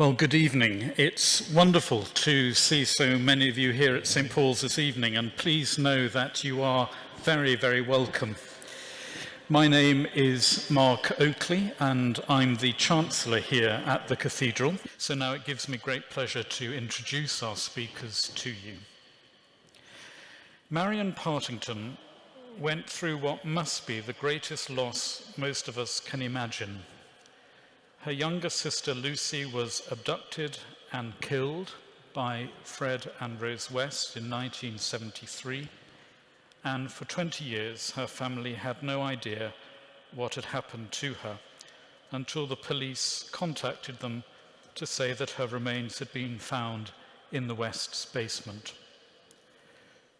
Well, good evening. It's wonderful to see so many of you here at St. Paul's this evening, and please know that you are very, very welcome. My name is Mark Oakley, and I'm the Chancellor here at the Cathedral. So now it gives me great pleasure to introduce our speakers to you. Marian Partington went through what must be the greatest loss most of us can imagine. Her younger sister Lucy was abducted and killed by Fred and Rose West in 1973, and for 20 years her family had no idea what had happened to her until the police contacted them to say that her remains had been found in the West's basement.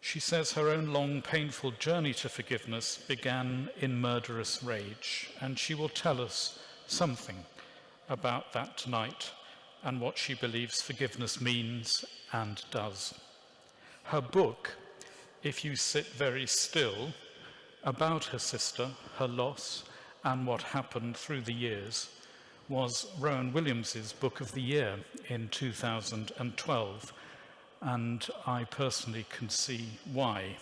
She says her own long, painful journey to forgiveness began in murderous rage, and she will tell us something about that tonight and what she believes forgiveness means and does. Her book, If You Sit Very Still, about her sister, her loss, and what happened through the years, was Rowan Williams's Book of the Year in 2012, and I personally can see why.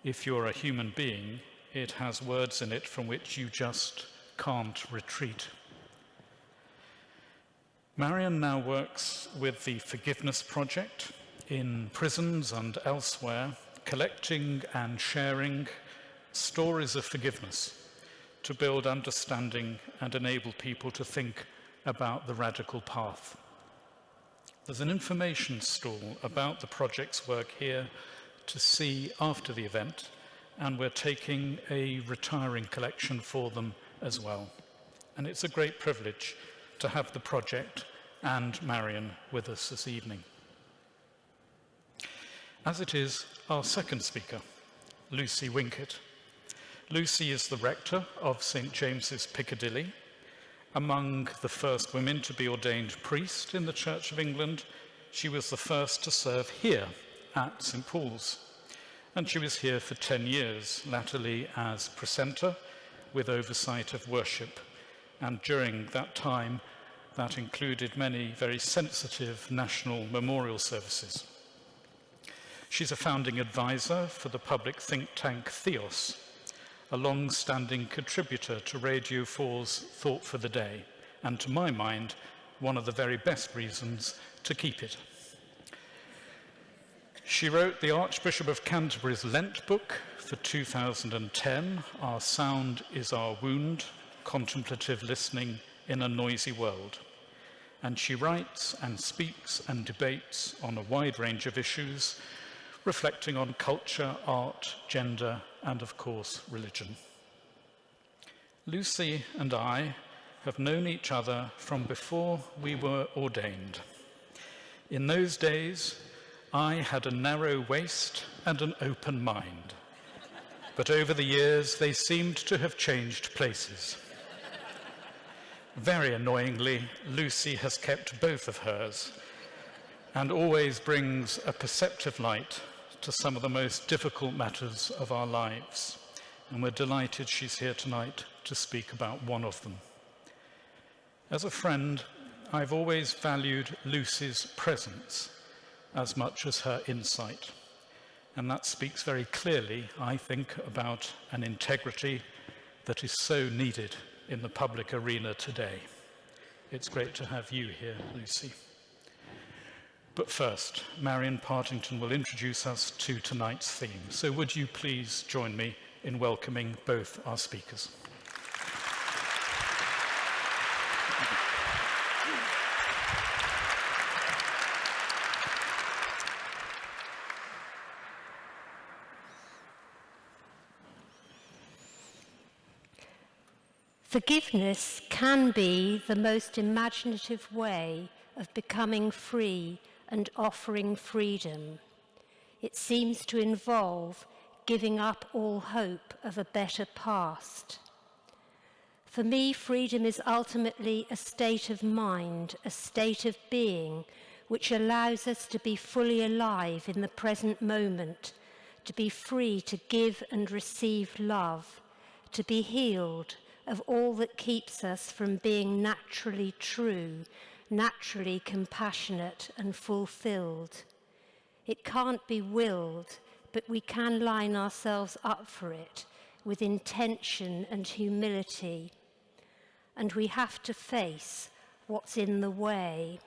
If you're a human being, it has words in it from which you just can't retreat. Marion now works with the Forgiveness Project in prisons and elsewhere, collecting and sharing stories of forgiveness to build understanding and enable people to think about the radical path. There's an information stall about the project's work here to see after the event, and we're taking a retiring collection for them as well. And it's a great privilege to have the project and Marion with us this evening. As it is our second speaker, Lucy Winkett. Lucy is the rector of St. James's Piccadilly, among the first women to be ordained priest in the Church of England. She was the first to serve here at St. Paul's, and she was here for 10 years, latterly as precentor with oversight of worship. And during that time, that included many very sensitive national memorial services. She's a founding advisor for the public think tank Theos, a long-standing contributor to Radio 4's Thought for the Day, and to my mind, one of the very best reasons to keep it. She wrote the Archbishop of Canterbury's Lent book for 2010, Our Sound is Our Wound, Contemplative Listening in a Noisy World. And she writes and speaks and debates on a wide range of issues, reflecting on culture, art, gender, and of course, religion. Lucy and I have known each other from before we were ordained. In those days, I had a narrow waist and an open mind, but over the years, they seemed to have changed places. Very annoyingly, Lucy has kept both of hers and always brings a perceptive light to some of the most difficult matters of our lives. And we're delighted she's here tonight to speak about one of them. As a friend, I've always valued Lucy's presence as much as her insight. And that speaks very clearly, I think, about an integrity that is so needed in the public arena today. It's great to have you here, Lucy. But first, Marian Partington will introduce us to tonight's theme. So would you please join me in welcoming both our speakers. Forgiveness can be the most imaginative way of becoming free and offering freedom. It seems to involve giving up all hope of a better past. For me, freedom is ultimately a state of mind, a state of being, which allows us to be fully alive in the present moment, to be free to give and receive love, to be healed of all that keeps us from being naturally true, naturally compassionate and fulfilled. It can't be willed, but we can line ourselves up for it with intention and humility. And we have to face what's in the way.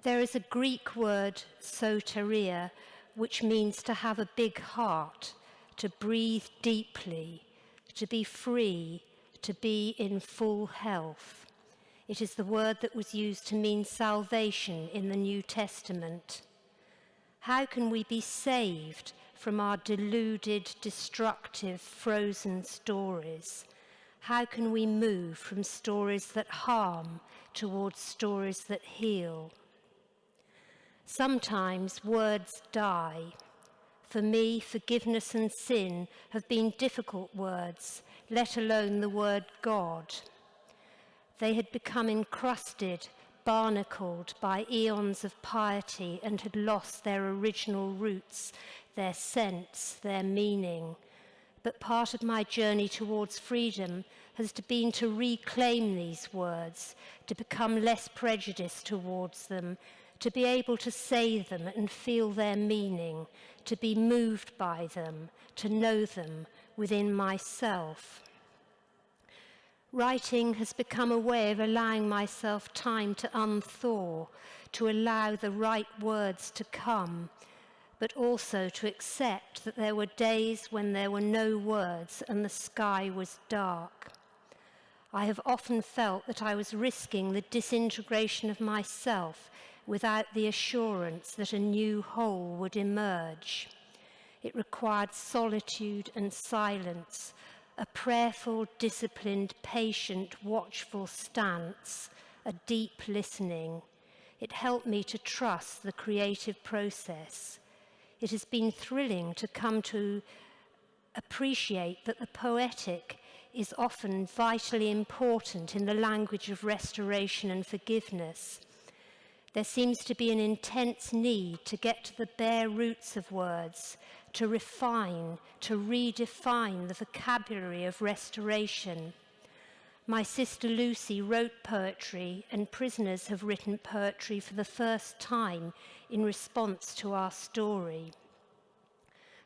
There is a Greek word, soteria, which means to have a big heart, to breathe deeply, to be free, to be in full health. It is the word that was used to mean salvation in the New Testament. How can we be saved from our deluded, destructive, frozen stories? How can we move from stories that harm towards stories that heal? Sometimes words die. For me, forgiveness and sin have been difficult words, let alone the word God. They had become encrusted, barnacled by eons of piety and had lost their original roots, their sense, their meaning. But part of my journey towards freedom has been to reclaim these words, to become less prejudiced towards them, to be able to say them and feel their meaning, to be moved by them, to know them within myself. Writing has become a way of allowing myself time to unthaw, to allow the right words to come, but also to accept that there were days when there were no words and the sky was dark. I have often felt that I was risking the disintegration of myself without the assurance that a new whole would emerge. It required solitude and silence, a prayerful, disciplined, patient, watchful stance, a deep listening. It helped me to trust the creative process. It has been thrilling to come to appreciate that the poetic is often vitally important in the language of restoration and forgiveness. There seems to be an intense need to get to the bare roots of words, to refine, to redefine the vocabulary of restoration. My sister Lucy wrote poetry, and prisoners have written poetry for the first time in response to our story.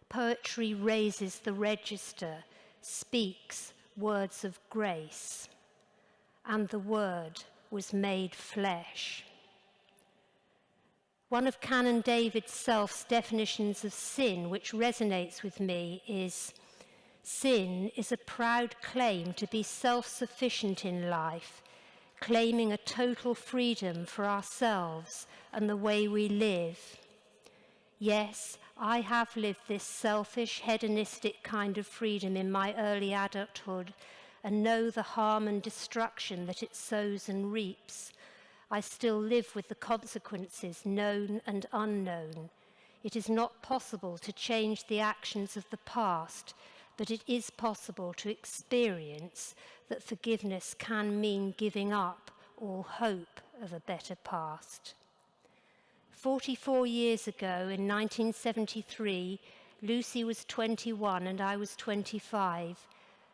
Poetry raises the register, speaks words of grace, and the word was made flesh. One of Canon David Self's definitions of sin, which resonates with me, is sin is a proud claim to be self-sufficient in life, claiming a total freedom for ourselves and the way we live. Yes, I have lived this selfish, hedonistic kind of freedom in my early adulthood and know the harm and destruction that it sows and reaps. I still live with the consequences, known and unknown. It is not possible to change the actions of the past, but it is possible to experience that forgiveness can mean giving up all hope of a better past. 44 years ago, in 1973, Lucy was 21 and I was 25,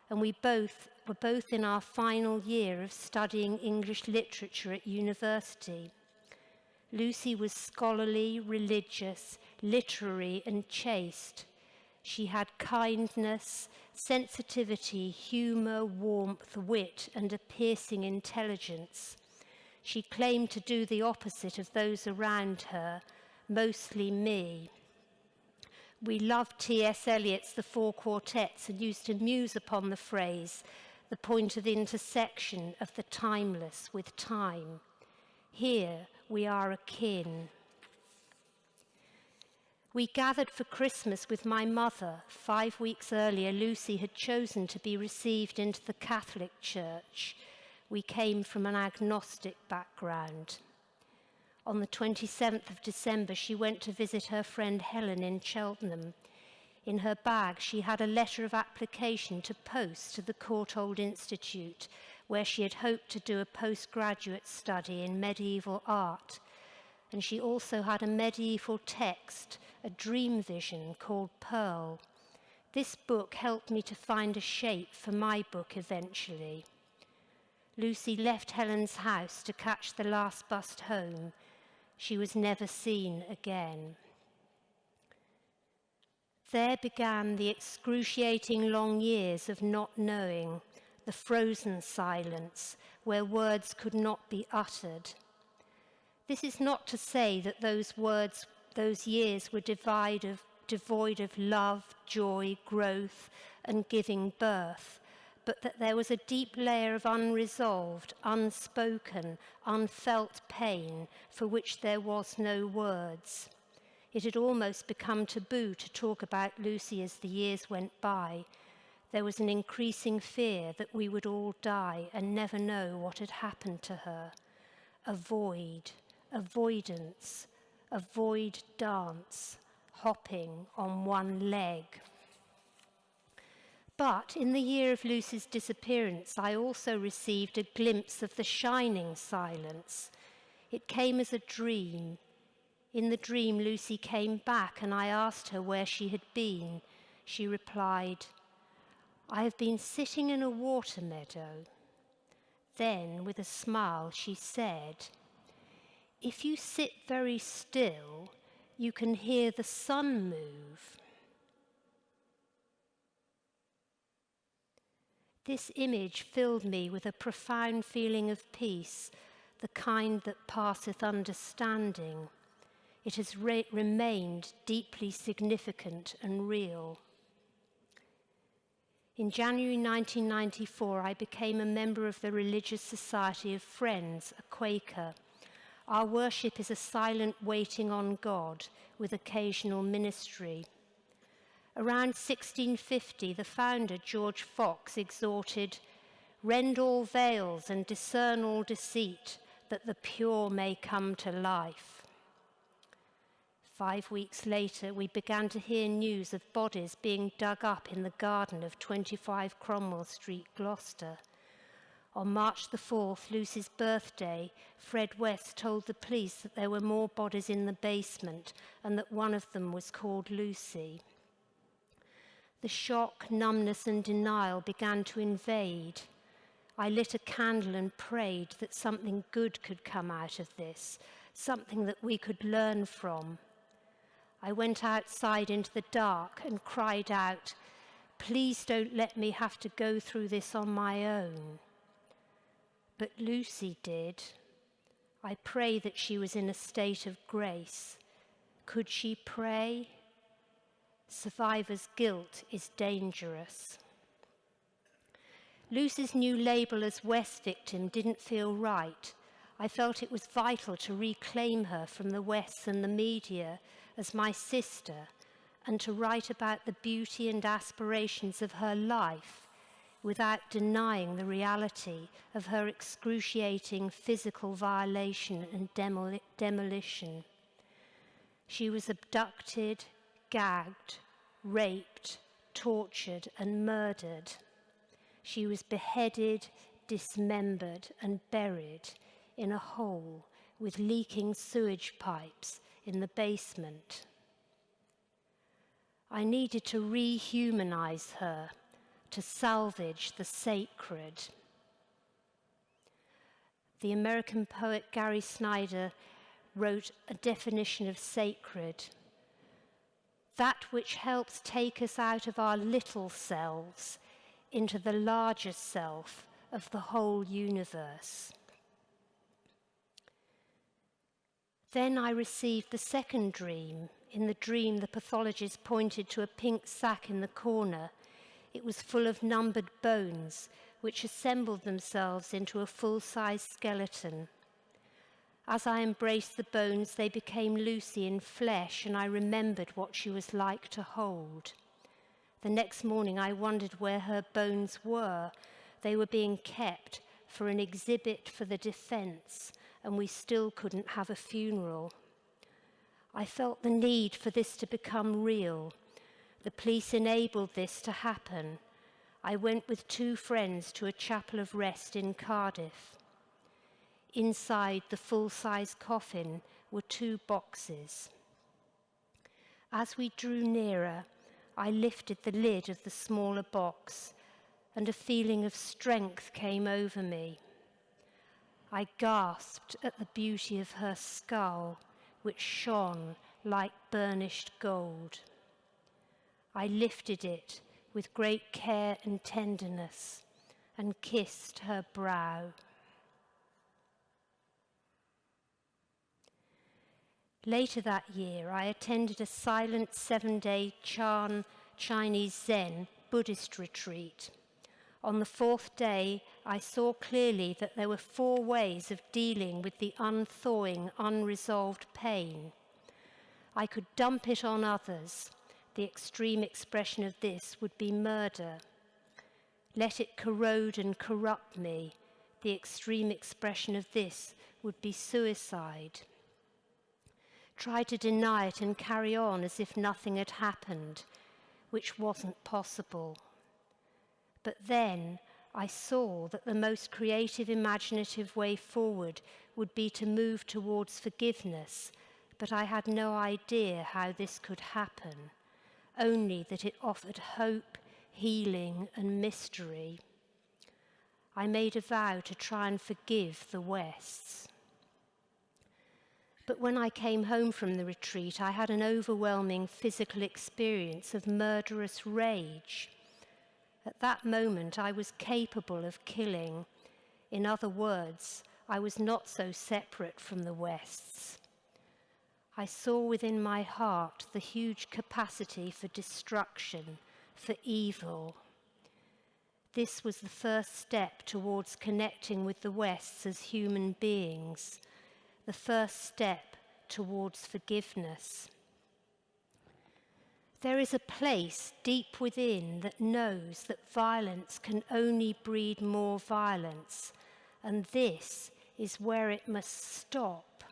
and we were both in our final year of studying English literature at university. Lucy was scholarly, religious, literary, and chaste. She had kindness, sensitivity, humour, warmth, wit, and a piercing intelligence. She claimed to do the opposite of those around her, mostly me. We loved T.S. Eliot's The Four Quartets and used to muse upon the phrase, the point of intersection of the timeless with time. Here we are akin. We gathered for Christmas with my mother. 5 weeks earlier, Lucy had chosen to be received into the Catholic Church. We came from an agnostic background. On the 27th of December, she went to visit her friend Helen in Cheltenham. In her bag, she had a letter of application to post to the Courtauld Institute, where she had hoped to do a postgraduate study in medieval art. And she also had a medieval text, a dream vision called Pearl. This book helped me to find a shape for my book eventually. Lucy left Helen's house to catch the last bus home. She was never seen again. There began the excruciating long years of not knowing, the frozen silence where words could not be uttered. This is not to say that those years were devoid of love, joy, growth, and giving birth, but that there was a deep layer of unresolved, unspoken, unfelt pain for which there was no words. It had almost become taboo to talk about Lucy as the years went by. There was an increasing fear that we would all die and never know what had happened to her. A void, avoidance, a void dance, hopping on one leg. But in the year of Lucy's disappearance, I also received a glimpse of the shining silence. It came as a dream. In the dream, Lucy came back and I asked her where she had been. She replied, "I have been sitting in a water meadow." Then, with a smile, she said, "If you sit very still, you can hear the sun move." This image filled me with a profound feeling of peace, the kind that passeth understanding. It has remained deeply significant and real. In January 1994, I became a member of the Religious Society of Friends, a Quaker. Our worship is a silent waiting on God with occasional ministry. Around 1650, the founder, George Fox, exhorted, "Rend all veils and discern all deceit, that the pure may come to life." 5 weeks later, we began to hear news of bodies being dug up in the garden of 25 Cromwell Street, Gloucester. On March the 4th, Lucy's birthday, Fred West told the police that there were more bodies in the basement and that one of them was called Lucy. The shock, numbness, and denial began to invade. I lit a candle and prayed that something good could come out of this, something that we could learn from. I went outside into the dark and cried out, "Please don't let me have to go through this on my own." But Lucy did. I pray that she was in a state of grace. Could she pray? Survivor's guilt is dangerous. Lucy's new label as West victim didn't feel right. I felt it was vital to reclaim her from the West and the media as my sister and to write about the beauty and aspirations of her life without denying the reality of her excruciating physical violation and demolition. She was abducted, gagged, raped, tortured, and murdered. She was beheaded, dismembered, and buried in a hole with leaking sewage pipes in the basement. I needed to rehumanize her, to salvage the sacred. The American poet Gary Snyder wrote a definition of sacred: that which helps take us out of our little selves into the larger self of the whole universe. Then I received the second dream. In the dream, the pathologist pointed to a pink sack in the corner. It was full of numbered bones, which assembled themselves into a full-size skeleton. As I embraced the bones, they became Lucy in flesh, and I remembered what she was like to hold. The next morning, I wondered where her bones were. They were being kept for an exhibit for the defense, and we still couldn't have a funeral. I felt the need for this to become real. The police enabled this to happen. I went with 2 friends to a chapel of rest in Cardiff. Inside the full-size coffin were 2 boxes. As we drew nearer, I lifted the lid of the smaller box, and a feeling of strength came over me. I gasped at the beauty of her skull, which shone like burnished gold. I lifted it with great care and tenderness and kissed her brow. Later that year, I attended a silent 7-day Chinese Zen Buddhist retreat. On the 4th day, I saw clearly that there were 4 ways of dealing with the unthawing, unresolved pain. I could dump it on others. The extreme expression of this would be murder. Let it corrode and corrupt me. The extreme expression of this would be suicide. Try to deny it and carry on as if nothing had happened, which wasn't possible. But then I saw that the most creative, imaginative way forward would be to move towards forgiveness, but I had no idea how this could happen, only that it offered hope, healing, and mystery. I made a vow to try and forgive the Wests. But when I came home from the retreat, I had an overwhelming physical experience of murderous rage. At that moment, I was capable of killing. In other words, I was not so separate from the Wests. I saw within my heart the huge capacity for destruction, for evil. This was the first step towards connecting with the Wests as human beings, the first step towards forgiveness. There is a place deep within that knows that violence can only breed more violence, and this is where it must stop.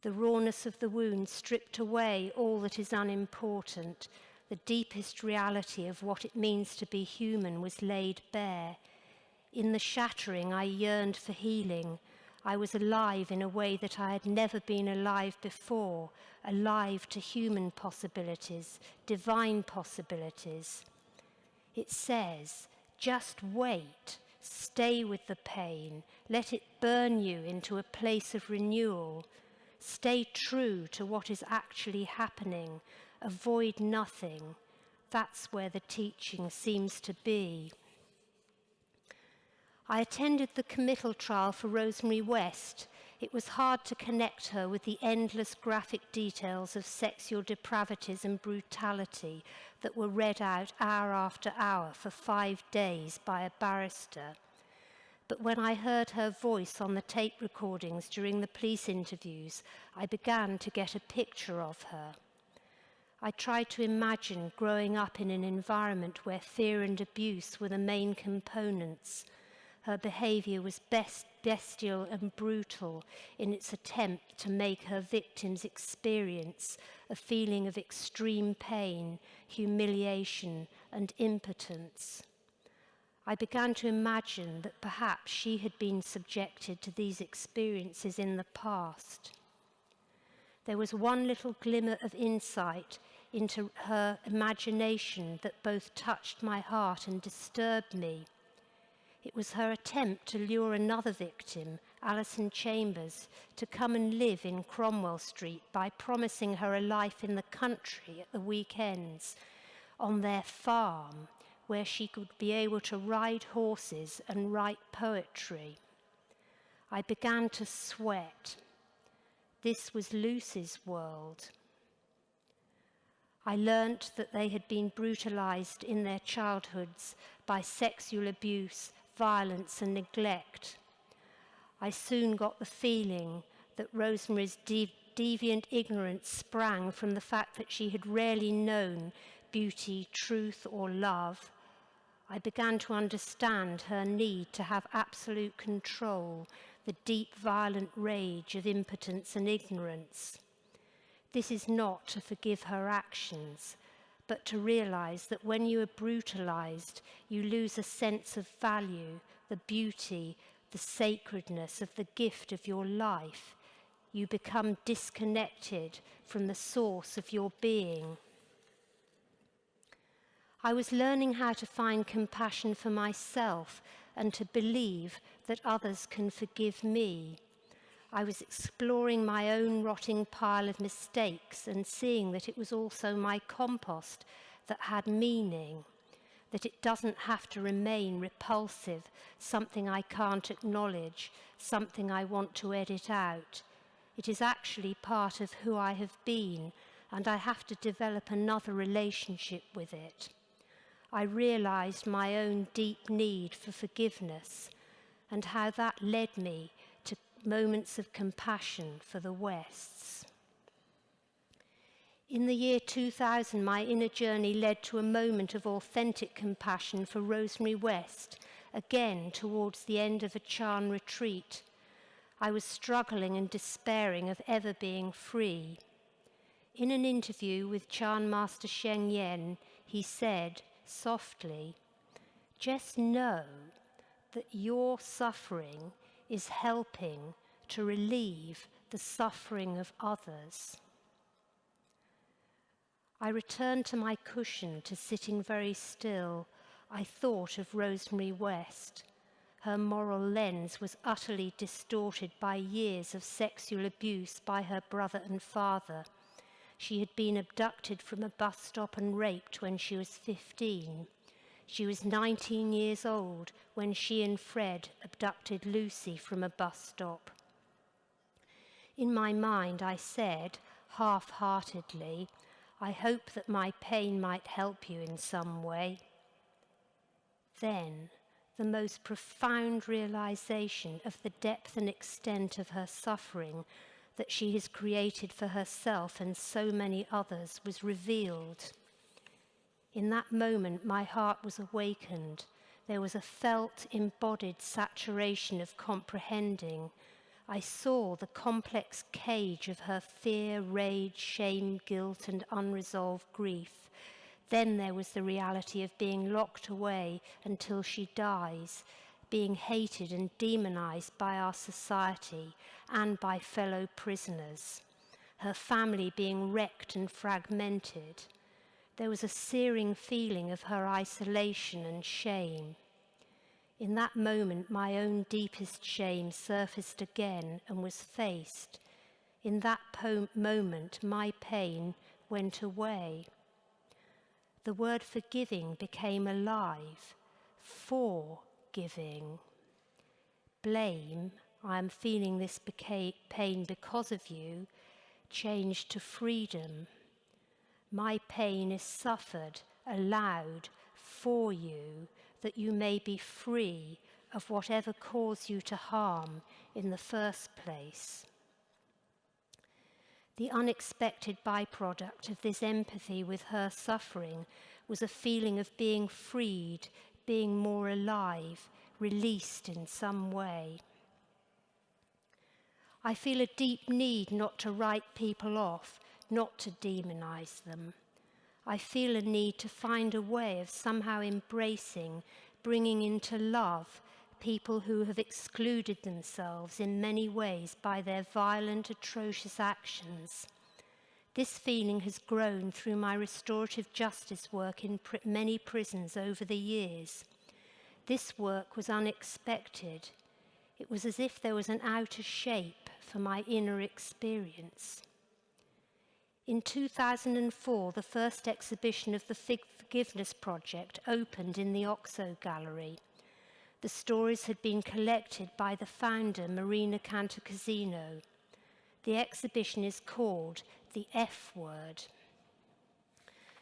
The rawness of the wound stripped away all that is unimportant. The deepest reality of what it means to be human was laid bare. In the shattering, I yearned for healing. I was alive in a way that I had never been alive before, alive to human possibilities, divine possibilities. It says, just wait, stay with the pain, let it burn you into a place of renewal. Stay true to what is actually happening, avoid nothing. That's where the teaching seems to be. I attended the committal trial for Rosemary West. It was hard to connect her with the endless graphic details of sexual depravities and brutality that were read out hour after hour for 5 days by a barrister. But when I heard her voice on the tape recordings during the police interviews, I began to get a picture of her. I tried to imagine growing up in an environment where fear and abuse were the main components. Her behaviour was bestial and brutal in its attempt to make her victims experience a feeling of extreme pain, humiliation, and impotence. I began to imagine that perhaps she had been subjected to these experiences in the past. There was one little glimmer of insight into her imagination that both touched my heart and disturbed me. It was her attempt to lure another victim, Alison Chambers, to come and live in Cromwell Street by promising her a life in the country at the weekends, on their farm, where she could be able to ride horses and write poetry. I began to sweat. This was Lucy's world. I learnt that they had been brutalised in their childhoods by sexual abuse, violence and neglect. I soon got the feeling that Rosemary's deviant ignorance sprang from the fact that she had rarely known beauty, truth or love. I began to understand her need to have absolute control, the deep violent rage of impotence and ignorance. This is not to forgive her actions, but to realize that when you are brutalized, you lose a sense of value, the beauty, the sacredness of the gift of your life. You become disconnected from the source of your being. I was learning how to find compassion for myself and to believe that others can forgive me. I was exploring my own rotting pile of mistakes and seeing that it was also my compost that had meaning, that it doesn't have to remain repulsive, something I can't acknowledge, something I want to edit out. It is actually part of who I have been, and I have to develop another relationship with it. I realized my own deep need for forgiveness and how that led me to moments of compassion for the Wests. In the year 2000, my inner journey led to a moment of authentic compassion for Rosemary West, again towards the end of a Chan retreat. I was struggling and despairing of ever being free. In an interview with Chan Master Sheng Yen, he said, softly, "Just know that your suffering is helping to relieve the suffering of others." I returned to my cushion to sitting very still. I thought of Rosemary West. Her moral lens was utterly distorted by years of sexual abuse by her brother and father. She had been abducted from a bus stop and raped when she was 15. She was 19 years old when she and Fred abducted Lucy from a bus stop. In my mind, I said, half-heartedly, "I hope that my pain might help you in some way." Then, the most profound realization of the depth and extent of her suffering that she has created for herself and so many others was revealed. In that moment, my heart was awakened. There was a felt, embodied saturation of comprehending. I saw the complex cage of her fear, rage, shame, guilt, and unresolved grief. Then there was the reality of being locked away until she dies, being hated and demonized by our society and by fellow prisoners, her family being wrecked and fragmented. There was a searing feeling of her isolation and shame. In that moment, my own deepest shame surfaced again and was faced. In that moment, my pain went away. The word forgiving became alive. Forgiving. Blame, "I am feeling this pain because of you," changed to freedom. My pain is suffered, allowed, for you, that you may be free of whatever caused you to harm in the first place. The unexpected byproduct of this empathy with her suffering was a feeling of being freed, being more alive, released in some way. I feel a deep need not to write people off, not to demonize them. I feel a need to find a way of somehow embracing, bringing into love people who have excluded themselves in many ways by their violent, atrocious actions. This feeling has grown through my restorative justice work in many prisons over the years. This work was unexpected. It was as if there was an outer shape for my inner experience. In 2004, the first exhibition of the Forgiveness Project opened in the Oxo Gallery. The stories had been collected by the founder, Marina Cantacuzino. The exhibition is called The F Word.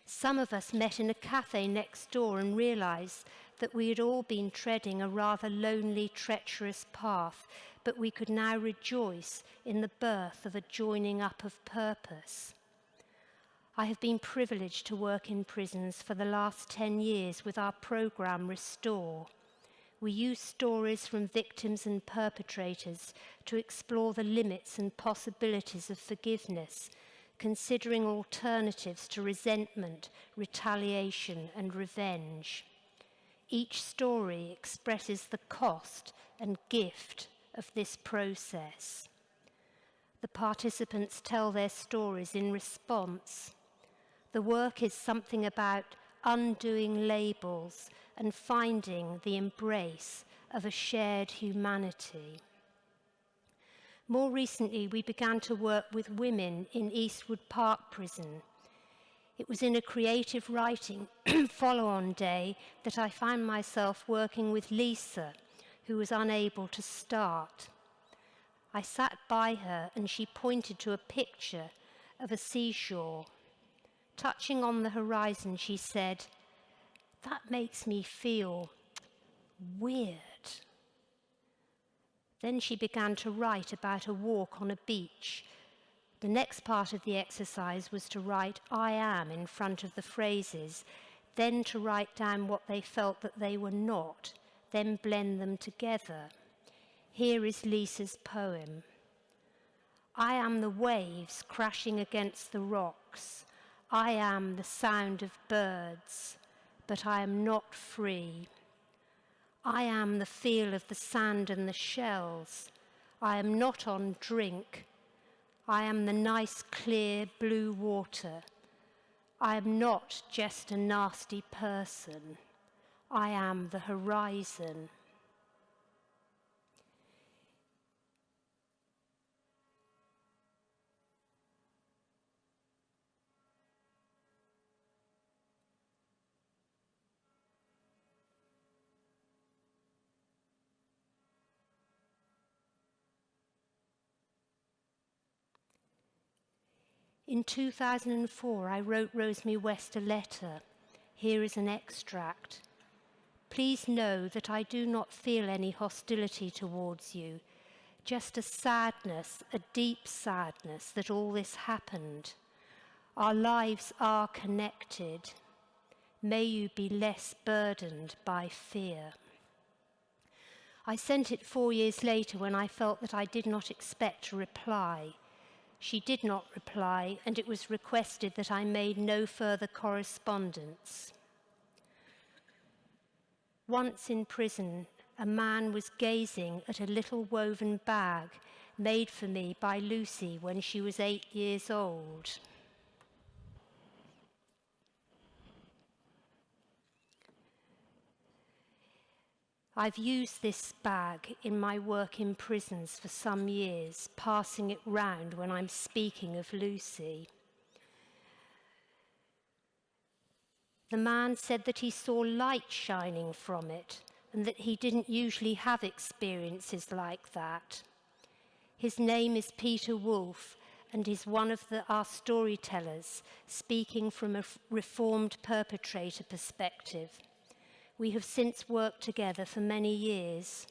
Some of us met in a cafe next door and realized that we had all been treading a rather lonely, treacherous path, but we could now rejoice in the birth of a joining up of purpose. I have been privileged to work in prisons for the last 10 years with our program Restore. We use stories from victims and perpetrators to explore the limits and possibilities of forgiveness, considering alternatives to resentment, retaliation, and revenge. Each story expresses the cost and gift of this process. The participants tell their stories in response. The work is something about undoing labels and finding the embrace of a shared humanity. More recently, we began to work with women in Eastwood Park Prison. It was in a creative writing follow-on day that I found myself working with Lisa, who was unable to start. I sat by her and she pointed to a picture of a seashore. Touching on the horizon, she said, "That makes me feel weird." Then she began to write about a walk on a beach. The next part of the exercise was to write "I am" in front of the phrases, then to write down what they felt that they were not, then blend them together. Here is Lisa's poem. I am the waves crashing against the rocks. I am the sound of birds, but I am not free. I am the feel of the sand and the shells. I am not on drink. I am the nice, clear blue water. I am not just a nasty person. I am the horizon. In 2004, I wrote Rosemary West a letter. Here is an extract. Please know that I do not feel any hostility towards you, just a sadness, a deep sadness that all this happened. Our lives are connected. May you be less burdened by fear. I sent it 4 years later when I felt that I did not expect a reply. She did not reply, and it was requested that I made no further correspondence. Once in prison, a man was gazing at a little woven bag made for me by Lucy when she was 8 years old. I've used this bag in my work in prisons for some years, passing it round when I'm speaking of Lucy. The man said that he saw light shining from it and that he didn't usually have experiences like that. His name is Peter Wolfe and is one of our storytellers, speaking from a reformed perpetrator perspective. We have since worked together for many years.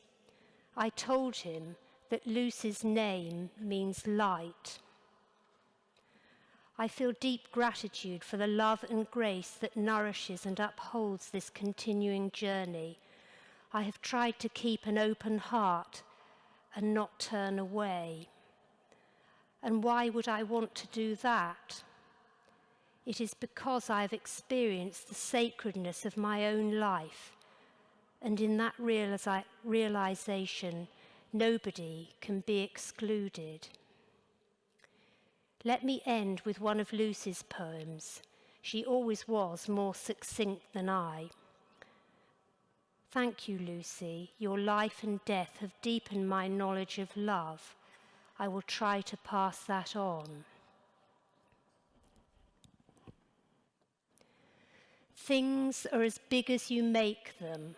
I told him that Lucy's name means light. I feel deep gratitude for the love and grace that nourishes and upholds this continuing journey. I have tried to keep an open heart and not turn away. And why would I want to do that? It is because I have experienced the sacredness of my own life, and in that realization, nobody can be excluded. Let me end with one of Lucy's poems. She always was more succinct than I. Thank you, Lucy. Your life and death have deepened my knowledge of love. I will try to pass that on. Things are as big as you make them.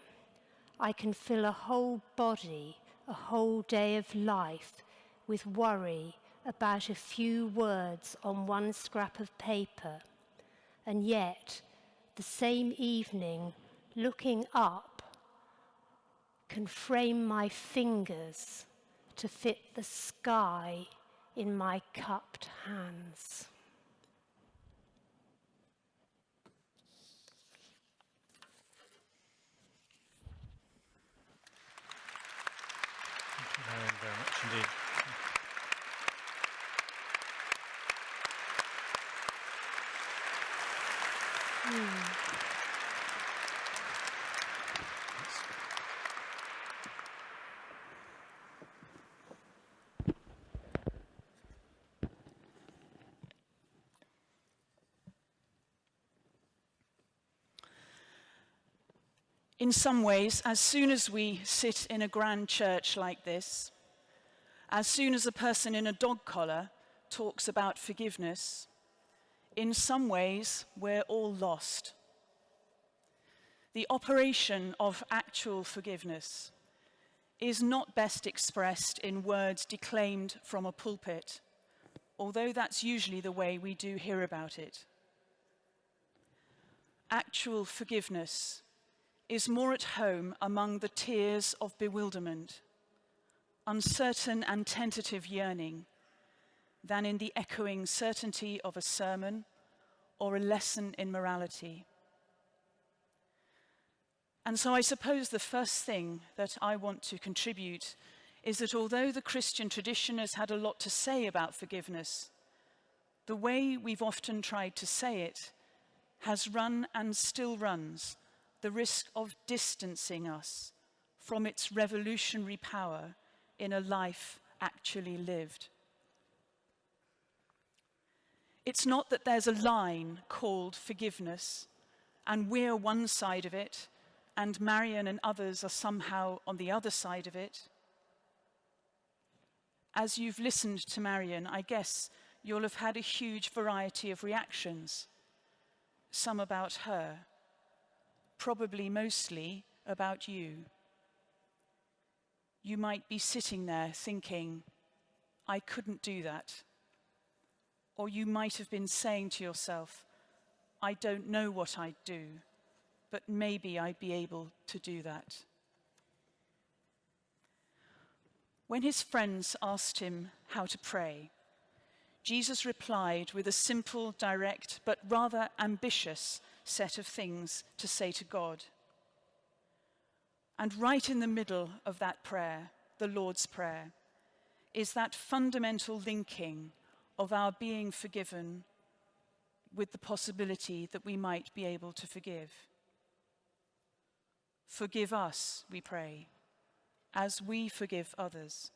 I can fill a whole body, a whole day of life, with worry about a few words on one scrap of paper. And yet, the same evening, looking up, can frame my fingers to fit the sky in my cupped hands. Thank you, Marion, very much indeed. In some ways, as soon as we sit in a grand church like this, as soon as a person in a dog collar talks about forgiveness, in some ways we're all lost. The operation of actual forgiveness is not best expressed in words declaimed from a pulpit, although that's usually the way we do hear about it. Actual forgiveness is more at home among the tears of bewilderment, uncertain and tentative yearning, than in the echoing certainty of a sermon or a lesson in morality. And so I suppose the first thing that I want to contribute is that although the Christian tradition has had a lot to say about forgiveness, the way we've often tried to say it has run and still runs the risk of distancing us from its revolutionary power in a life actually lived. It's not that there's a line called forgiveness, and we're one side of it, and Marion and others are somehow on the other side of it. As you've listened to Marion, I guess you'll have had a huge variety of reactions, some about her, probably mostly about you. You might be sitting there thinking, I couldn't do that. Or you might have been saying to yourself, I don't know what I'd do, but maybe I'd be able to do that. When his friends asked him how to pray, Jesus replied with a simple, direct, but rather ambitious set of things to say to God. And right in the middle of that prayer, the Lord's Prayer, is that fundamental linking of our being forgiven with the possibility that we might be able to forgive. Forgive us, we pray, as we forgive others.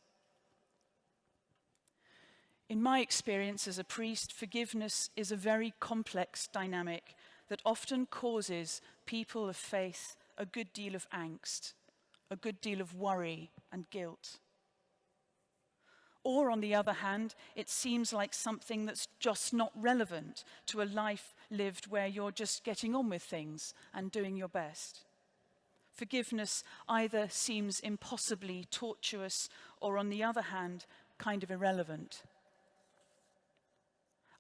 In my experience as a priest, forgiveness is a very complex dynamic that often causes people of faith a good deal of angst, a good deal of worry and guilt. Or, on the other hand, it seems like something that's just not relevant to a life lived where you're just getting on with things and doing your best. Forgiveness either seems impossibly tortuous or, on the other hand, kind of irrelevant.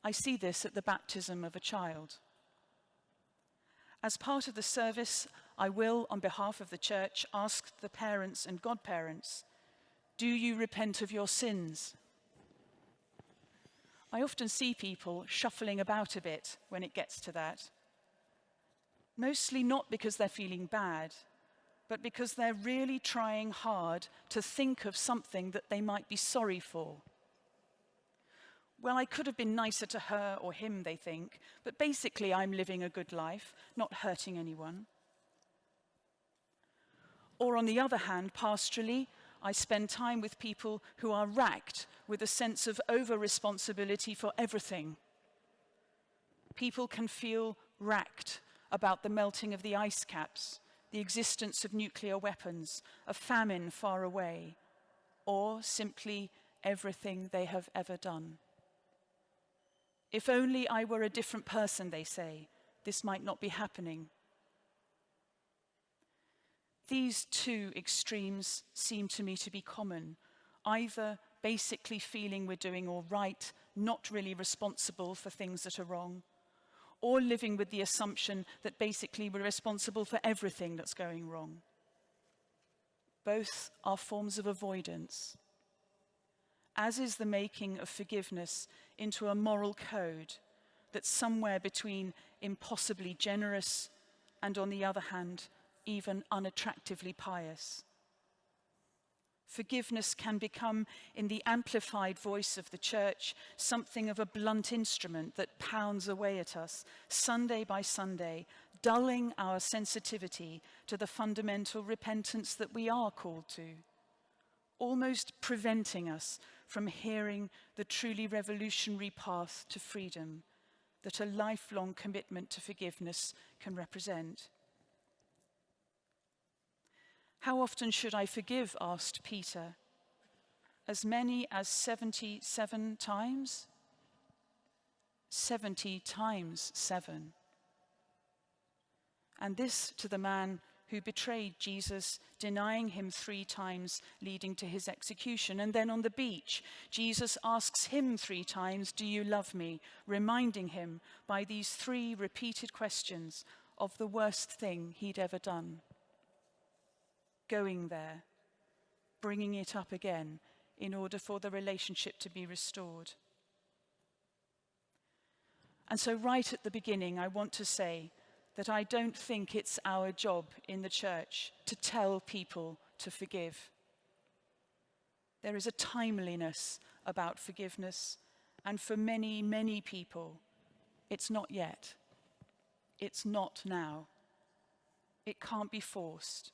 I see this at the baptism of a child. As part of the service, I will, on behalf of the church, ask the parents and godparents, do you repent of your sins? I often see people shuffling about a bit when it gets to that. Mostly not because they're feeling bad, but because they're really trying hard to think of something that they might be sorry for. Well, I could have been nicer to her or him, they think, but basically I'm living a good life, not hurting anyone. Or on the other hand, pastorally, I spend time with people who are racked with a sense of over-responsibility for everything. People can feel racked about the melting of the ice caps, the existence of nuclear weapons, a famine far away, or simply everything they have ever done. If only I were a different person, they say, this might not be happening. These two extremes seem to me to be common, either basically feeling we're doing all right, not really responsible for things that are wrong, or living with the assumption that basically we're responsible for everything that's going wrong. Both are forms of avoidance, as is the making of forgiveness into a moral code that's somewhere between impossibly generous and, on the other hand, even unattractively pious. Forgiveness can become, in the amplified voice of the church, something of a blunt instrument that pounds away at us, Sunday by Sunday, dulling our sensitivity to the fundamental repentance that we are called to, almost preventing us from hearing the truly revolutionary path to freedom that a lifelong commitment to forgiveness can represent. How often should I forgive? Asked Peter. As many as 77 times? 70 times 7. And this to the man who betrayed Jesus, denying him 3 times, leading to his execution. And then on the beach, Jesus asks him 3 times, "Do you love me?" reminding him by these 3 repeated questions of the worst thing he'd ever done. Going there, bringing it up again in order for the relationship to be restored. And so right at the beginning, I want to say that I don't think it's our job in the church to tell people to forgive. There is a timeliness about forgiveness, and for many, many people, it's not yet. It's not now. It can't be forced.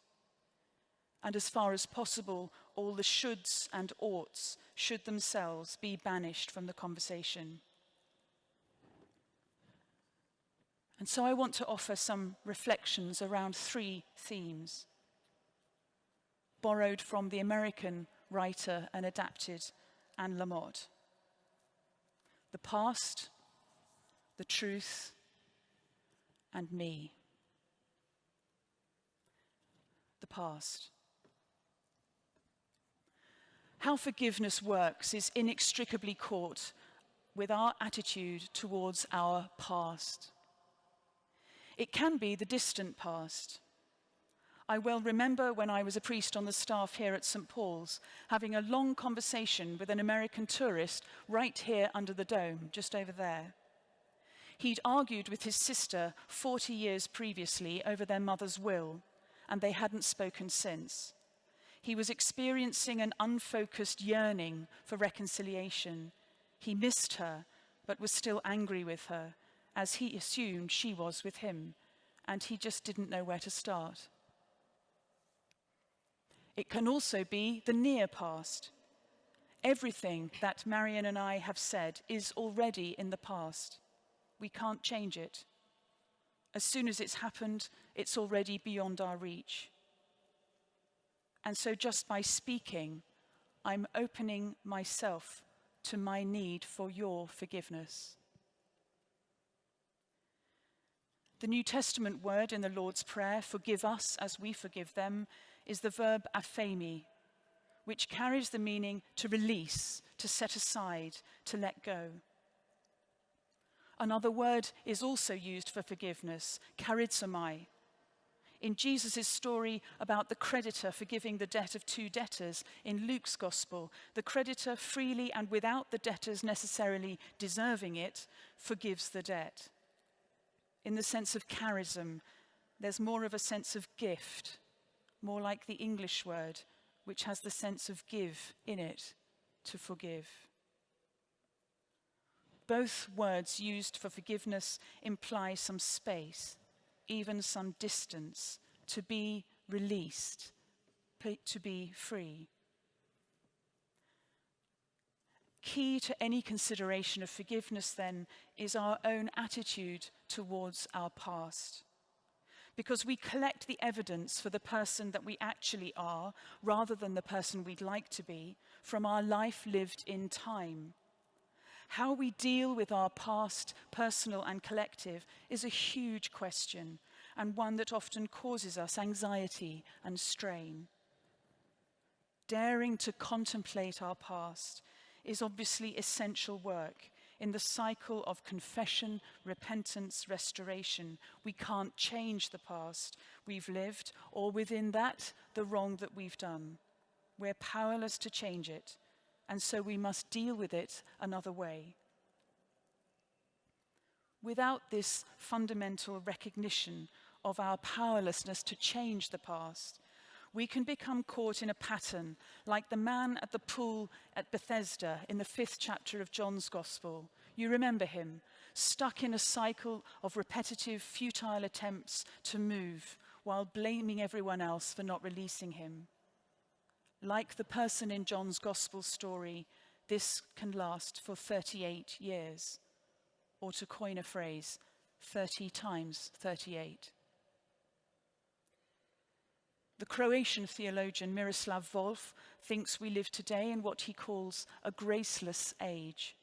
And as far as possible, all the shoulds and oughts should themselves be banished from the conversation. And so I want to offer some reflections around 3 themes, borrowed from the American writer and adapted Anne Lamott. The past, the truth, and me. The past. How forgiveness works is inextricably caught with our attitude towards our past. It can be the distant past. I well remember when I was a priest on the staff here at St. Paul's, having a long conversation with an American tourist right here under the dome, just over there. He'd argued with his sister 40 years previously over their mother's will, and they hadn't spoken since. He was experiencing an unfocused yearning for reconciliation. He missed her, but was still angry with her, as he assumed she was with him, and he just didn't know where to start. It can also be the near past. Everything that Marion and I have said is already in the past. We can't change it. As soon as it's happened, it's already beyond our reach. And so just by speaking, I'm opening myself to my need for your forgiveness. The New Testament word in the Lord's Prayer, "forgive us as we forgive them," is the verb aphemi, which carries the meaning to release, to set aside, to let go. Another word is also used for forgiveness, charizomai. In Jesus' story about the creditor forgiving the debt of 2 debtors in Luke's Gospel, the creditor freely and without the debtors necessarily deserving it, forgives the debt. In the sense of charism, there's more of a sense of gift, more like the English word, which has the sense of give in it, to forgive. Both words used for forgiveness imply some space, even some distance, to be released, to be free. Key to any consideration of forgiveness, then, is our own attitude towards our past. Because we collect the evidence for the person that we actually are, rather than the person we'd like to be, from our life lived in time. How we deal with our past, personal and collective, is a huge question, and one that often causes us anxiety and strain. Daring to contemplate our past is obviously essential work in the cycle of confession, repentance, restoration. We can't change the past we've lived, or within that, the wrong that we've done. We're powerless to change it, and so we must deal with it another way. Without this fundamental recognition of our powerlessness to change the past, we can become caught in a pattern like the man at the pool at Bethesda in the 5th chapter of John's Gospel. You remember him, stuck in a cycle of repetitive, futile attempts to move while blaming everyone else for not releasing him. Like the person in John's Gospel story, this can last for 38 years, or to coin a phrase, 30 times 38. The The Croatian theologian Miroslav Volf thinks we live today in what he calls a graceless age.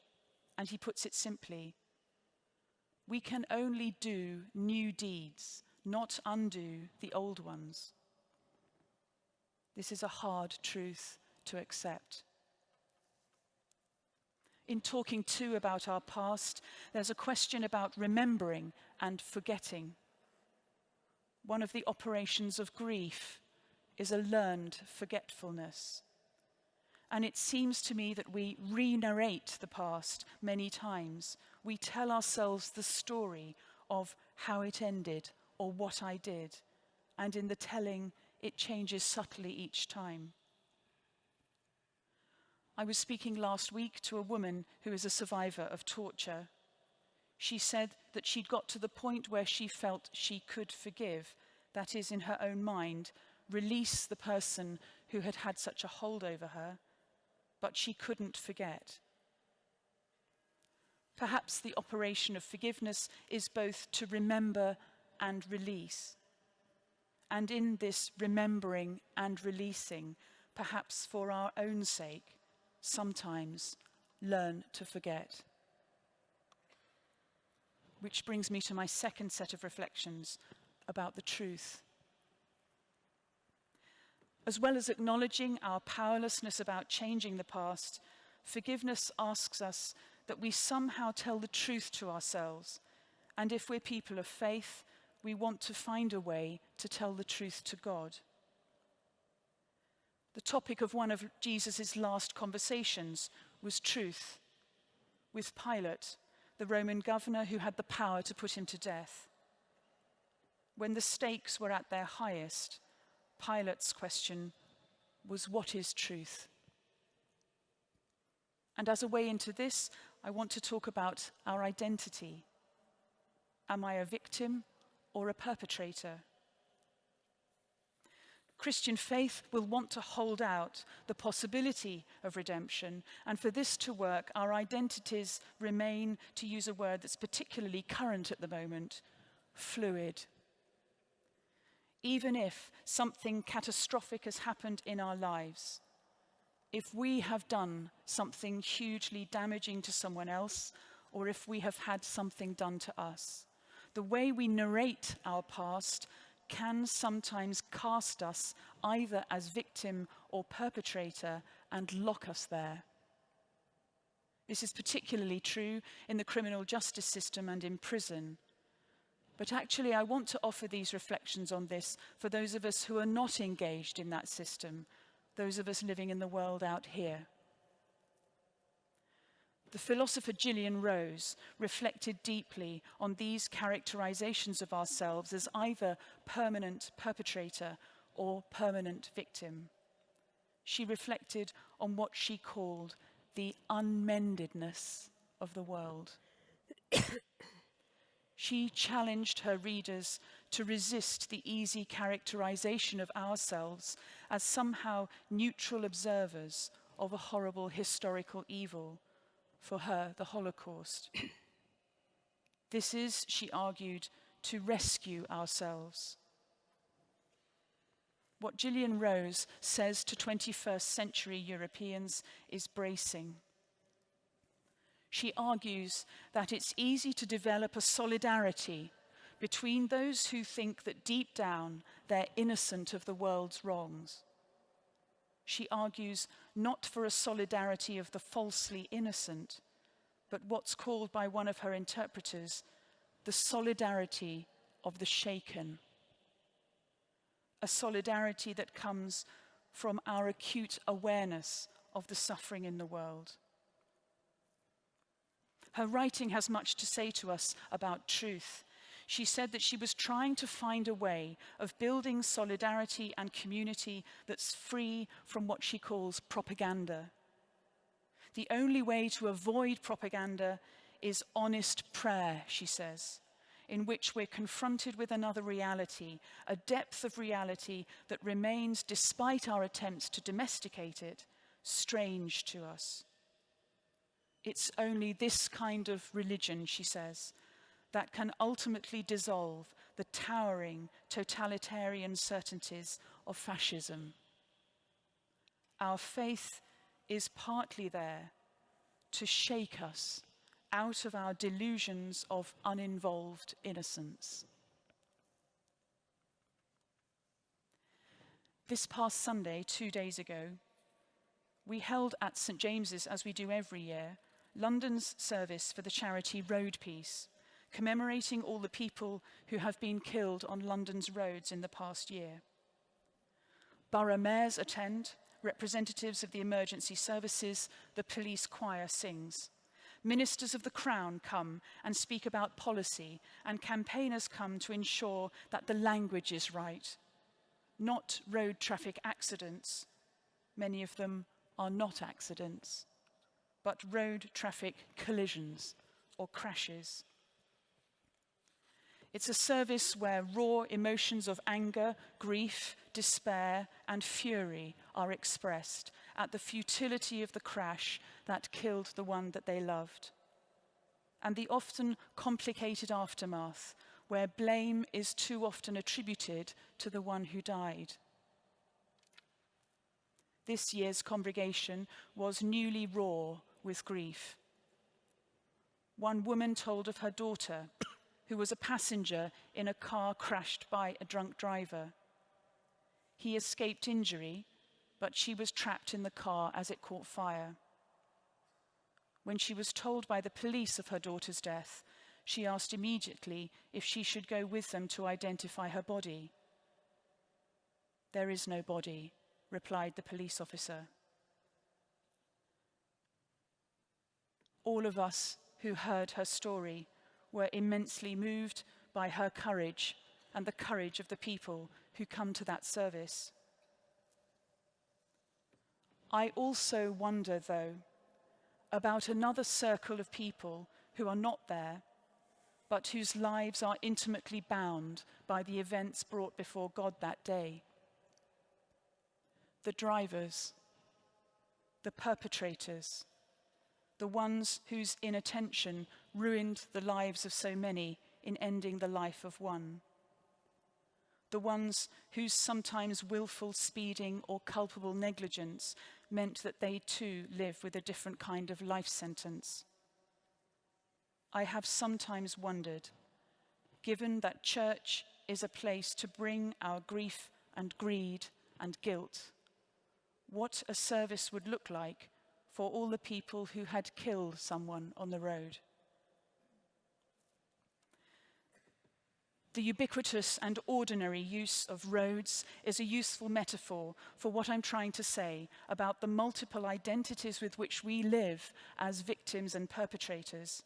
And he puts it simply, we can only do new deeds, not undo the old ones. This is a hard truth to accept. In talking too about our past, there's a question about remembering and forgetting. One of the operations of grief is a learned forgetfulness. And it seems to me that we re-narrate the past many times. We tell ourselves the story of how it ended or what I did. And in the telling, it changes subtly each time. I was speaking last week to a woman who is a survivor of torture. She said that she'd got to the point where she felt she could forgive, that is, in her own mind, release the person who had had such a hold over her, but she couldn't forget. Perhaps the operation of forgiveness is both to remember and release. And in this remembering and releasing, perhaps for our own sake, sometimes learn to forget. Which brings me to my second set of reflections about the truth. As well as acknowledging our powerlessness about changing the past, forgiveness asks us that we somehow tell the truth to ourselves. And if we're people of faith, we want to find a way to tell the truth to God. The topic of one of Jesus' last conversations was truth, with Pilate, the Roman governor who had the power to put him to death. When the stakes were at their highest, Pilate's question was, what is truth? And as a way into this, I want to talk about our identity. Am I a victim or a perpetrator? Christian faith will want to hold out the possibility of redemption, and for this to work, our identities remain, to use a word that's particularly current at the moment, fluid. Even if something catastrophic has happened in our lives, if we have done something hugely damaging to someone else, or if we have had something done to us, the way we narrate our past can sometimes cast us either as victim or perpetrator and lock us there. This is particularly true in the criminal justice system and in prison. But actually, I want to offer these reflections on this for those of us who are not engaged in that system, those of us living in the world out here. The philosopher Gillian Rose reflected deeply on these characterizations of ourselves as either permanent perpetrator or permanent victim. She reflected on what she called the unmendedness of the world. She challenged her readers to resist the easy characterization of ourselves as somehow neutral observers of a horrible historical evil, for her, the Holocaust. This is, she argued, to rescue ourselves. What Gillian Rose says to 21st century Europeans is bracing. She argues that it's easy to develop a solidarity between those who think that deep down they're innocent of the world's wrongs. She argues not for a solidarity of the falsely innocent, but what's called by one of her interpreters the solidarity of the shaken. A solidarity that comes from our acute awareness of the suffering in the world. Her writing has much to say to us about truth. She said that she was trying to find a way of building solidarity and community that's free from what she calls propaganda. The only way to avoid propaganda is honest prayer, she says, in which we're confronted with another reality, a depth of reality that remains, despite our attempts to domesticate it, strange to us. It's only this kind of religion, she says, that can ultimately dissolve the towering totalitarian certainties of fascism. Our faith is partly there to shake us out of our delusions of uninvolved innocence. This past Sunday, 2 days ago, we held at St James's, as we do every year, London's service for the charity Road Peace, commemorating all the people who have been killed on London's roads in the past year. Borough mayors attend, representatives of the emergency services, the police choir sings. Ministers of the Crown come and speak about policy, and campaigners come to ensure that the language is right. Not road traffic accidents, many of them are not accidents, but road traffic collisions or crashes. It's a service where raw emotions of anger, grief, despair, and fury are expressed at the futility of the crash that killed the one that they loved, and the often complicated aftermath where blame is too often attributed to the one who died. This year's congregation was newly raw with grief. One woman told of her daughter, who was a passenger in a car crashed by a drunk driver. He escaped injury, but she was trapped in the car as it caught fire. When she was told by the police of her daughter's death, she asked immediately if she should go with them to identify her body. "There is no body," replied the police officer. All of us who heard her story were immensely moved by her courage and the courage of the people who come to that service. I also wonder, though, about another circle of people who are not there, but whose lives are intimately bound by the events brought before God that day. The drivers, the perpetrators, the ones whose inattention ruined the lives of so many in ending the life of one. The ones whose sometimes willful speeding or culpable negligence meant that they too live with a different kind of life sentence. I have sometimes wondered, given that church is a place to bring our grief and greed and guilt, what a service would look like for all the people who had killed someone on the road. The ubiquitous and ordinary use of roads is a useful metaphor for what I'm trying to say about the multiple identities with which we live as victims and perpetrators.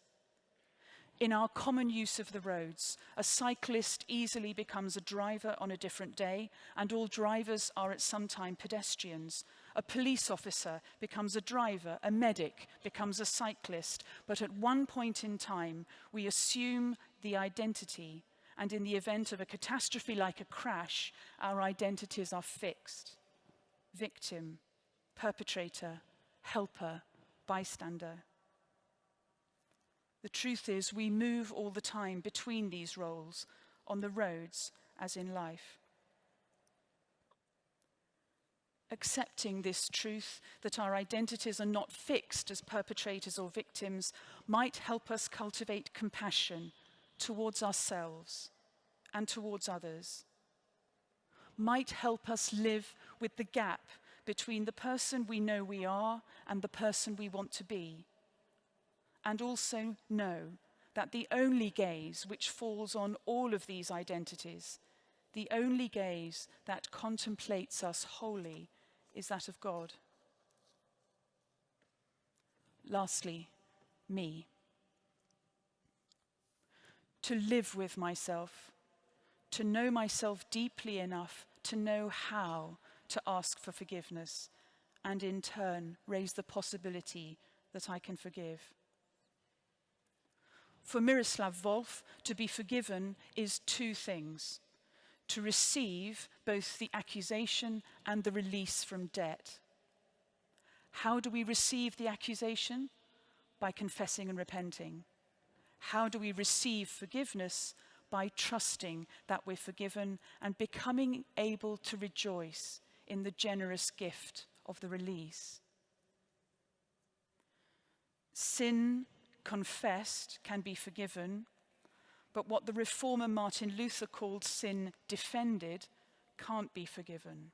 In our common use of the roads, a cyclist easily becomes a driver on a different day, and all drivers are at some time pedestrians. A police officer becomes a driver, a medic becomes a cyclist, but at one point in time, we assume the identity, and in the event of a catastrophe like a crash, our identities are fixed. Victim, perpetrator, helper, bystander. The truth is, we move all the time between these roles, on the roads as in life. Accepting this truth, that our identities are not fixed as perpetrators or victims, might help us cultivate compassion towards ourselves and towards others. Might help us live with the gap between the person we know we are and the person we want to be. And also know that the only gaze which falls on all of these identities, the only gaze that contemplates us wholly, is that of God. Lastly, me. To live with myself, to know myself deeply enough to know how to ask for forgiveness, and in turn raise the possibility that I can forgive. For Miroslav Volf, to be forgiven is two things: to receive both the accusation and the release from debt. How do we receive the accusation? By confessing and repenting. How do we receive forgiveness? by trusting that we're forgiven and becoming able to rejoice in the generous gift of the release. Sin confessed can be forgiven, but what the reformer Martin Luther called sin defended can't be forgiven.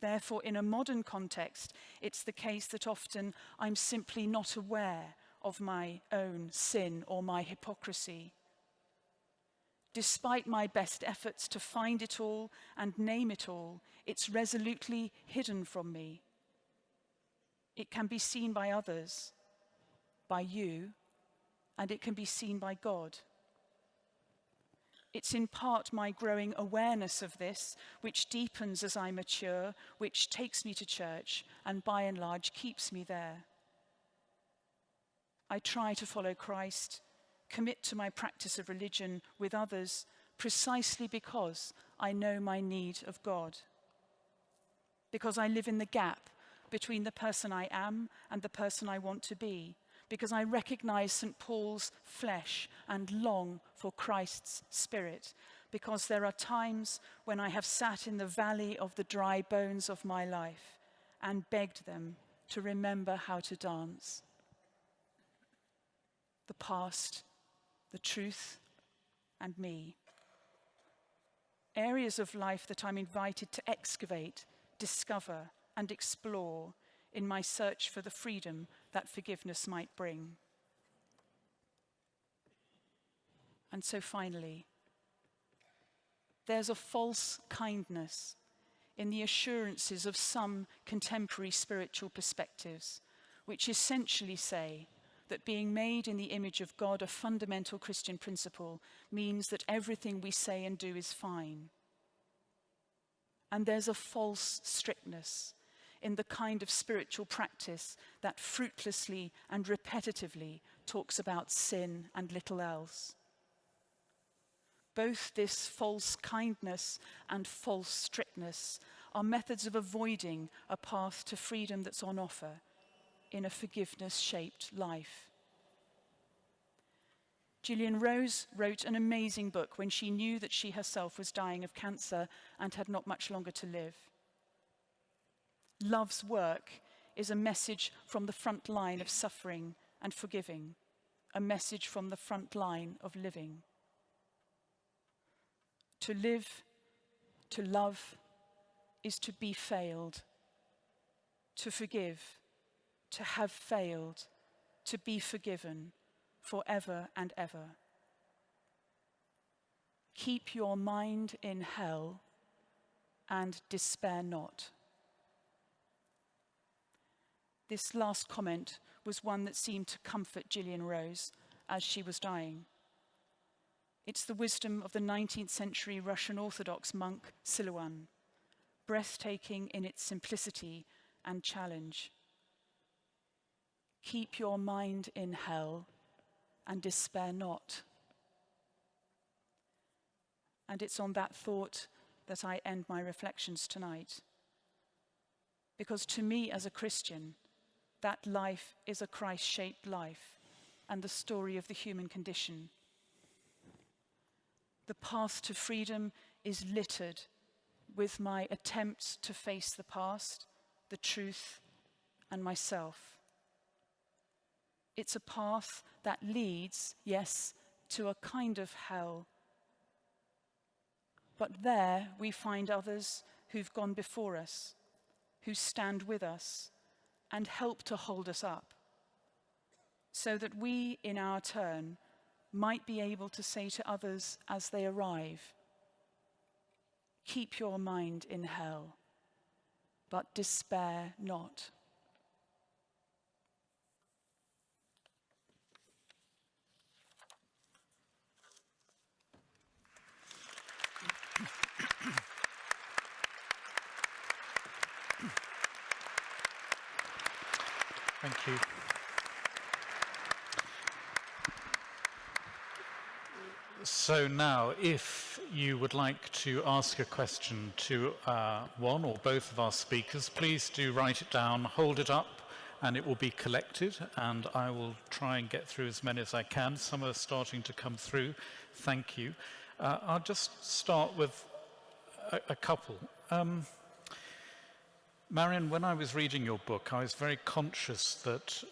Therefore, in a modern context, it's the case that often I'm simply not aware of my own sin or my hypocrisy. Despite my best efforts to find it all and name it all, it's resolutely hidden from me. It can be seen by others, by you, and it can be seen by God. It's in part my growing awareness of this, which deepens as I mature, which takes me to church, and by and large keeps me there. I try to follow Christ, commit to my practice of religion with others, precisely because I know my need of God. Because I live in the gap between the person I am and the person I want to be. Because I recognize St. Paul's flesh and long for Christ's spirit. Because there are times when I have sat in the valley of the dry bones of my life and begged them to remember how to dance. The past, the truth, and me. Areas of life that I'm invited to excavate, discover, and explore in my search for the freedom that forgiveness might bring. And so finally, there's a false kindness in the assurances of some contemporary spiritual perspectives, which essentially say that being made in the image of God, a fundamental Christian principle, means that everything we say and do is fine. And there's a false strictness in the kind of spiritual practice that fruitlessly and repetitively talks about sin and little else. Both this false kindness and false strictness are methods of avoiding a path to freedom that's on offer in a forgiveness-shaped life. Gillian Rose wrote an amazing book when she knew that she herself was dying of cancer and had not much longer to live. Love's work is a message from the front line of suffering and forgiving, a message from the front line of living. To live, to love, is to be failed. To forgive, to have failed, to be forgiven forever and ever. Keep your mind in hell and despair not. This last comment was one that seemed to comfort Gillian Rose as she was dying. It's the wisdom of the 19th century Russian Orthodox monk Siluan, breathtaking in its simplicity and challenge. Keep your mind in hell and despair not. And it's on that thought that I end my reflections tonight. Because to me as a Christian, that life is a Christ-shaped life and the story of the human condition. The path to freedom is littered with my attempts to face the past, the truth, and myself. It's a path that leads, yes, to a kind of hell. But there we find others who've gone before us, who stand with us and help to hold us up, so that we, in our turn, might be able to say to others as they arrive, keep your mind in hell, but despair not. Thank you. So now, if you would like to ask a question to one or both of our speakers, please do write it down, hold it up, and it will be collected, and I will try and get through as many as I can. Some are starting to come through. Thank you. I'll just start with a couple. Marion, when I was reading your book, I was very conscious that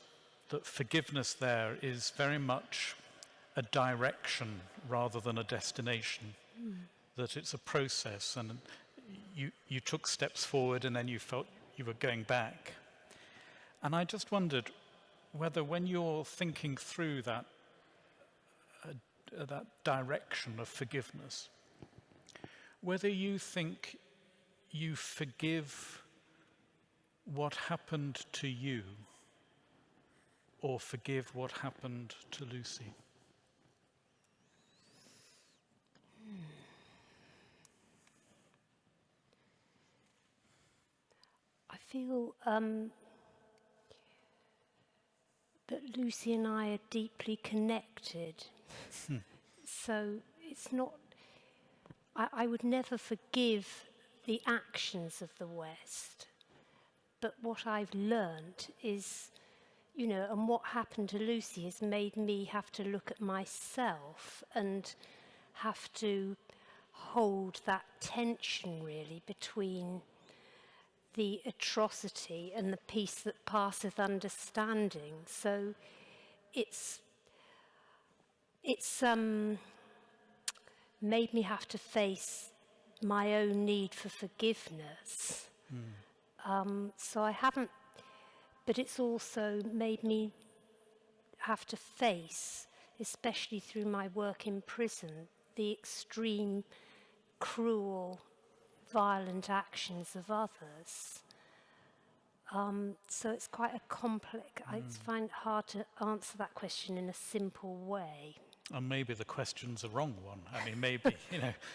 forgiveness there is very much a direction rather than a destination, that it's a process, and you took steps forward and then you felt you were going back. And I just wondered whether when you're thinking through that direction of forgiveness, whether you think you forgive what happened to you or forgive what happened to Lucy. I feel that Lucy and I are deeply connected. So it's not, I would never forgive the actions of the West. But what I've learned is, and what happened to Lucy has made me have to look at myself and have to hold that tension really between the atrocity and the peace that passeth understanding. So it's made me have to face my own need for forgiveness. So I haven't, but it's also made me have to face, especially through my work in prison, the extreme, cruel, violent actions of others. So it's quite a complex, I find it hard to answer that question in a simple way. And maybe the question's a wrong one. I mean, maybe,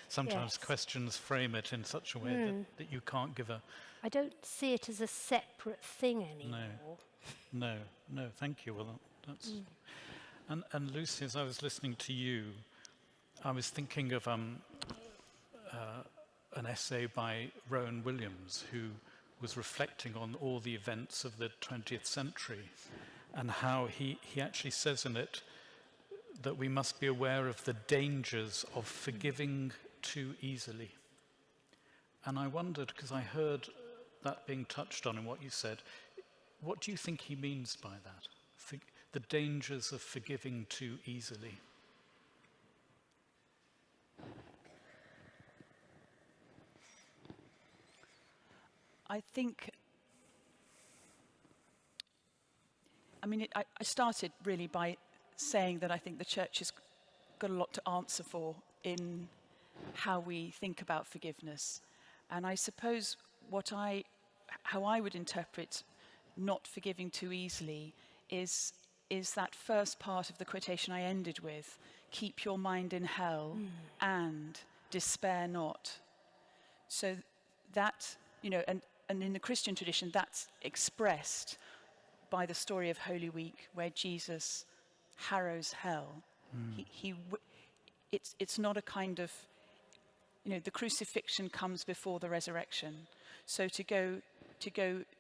sometimes Yes. questions frame it in such a way that you can't give a... I don't see it as a separate thing anymore. No, thank you. Well, that's... And Lucy, as I was listening to you, I was thinking of an essay by Rowan Williams, who was reflecting on all the events of the 20th century, and how he actually says in it that we must be aware of the dangers of forgiving too easily. And I wondered, because I heard that being touched on in what you said, what do you think he means by that? The dangers of forgiving too easily. I think, I started really by saying that I think the church has got a lot to answer for in how we think about forgiveness. And I suppose how I would interpret not forgiving too easily is that first part of the quotation I ended with, keep your mind in hell and despair not. So that, and in the Christian tradition, that's expressed by the story of Holy Week, where Jesus harrows hell. It's not a kind of, the crucifixion comes before the resurrection. So to go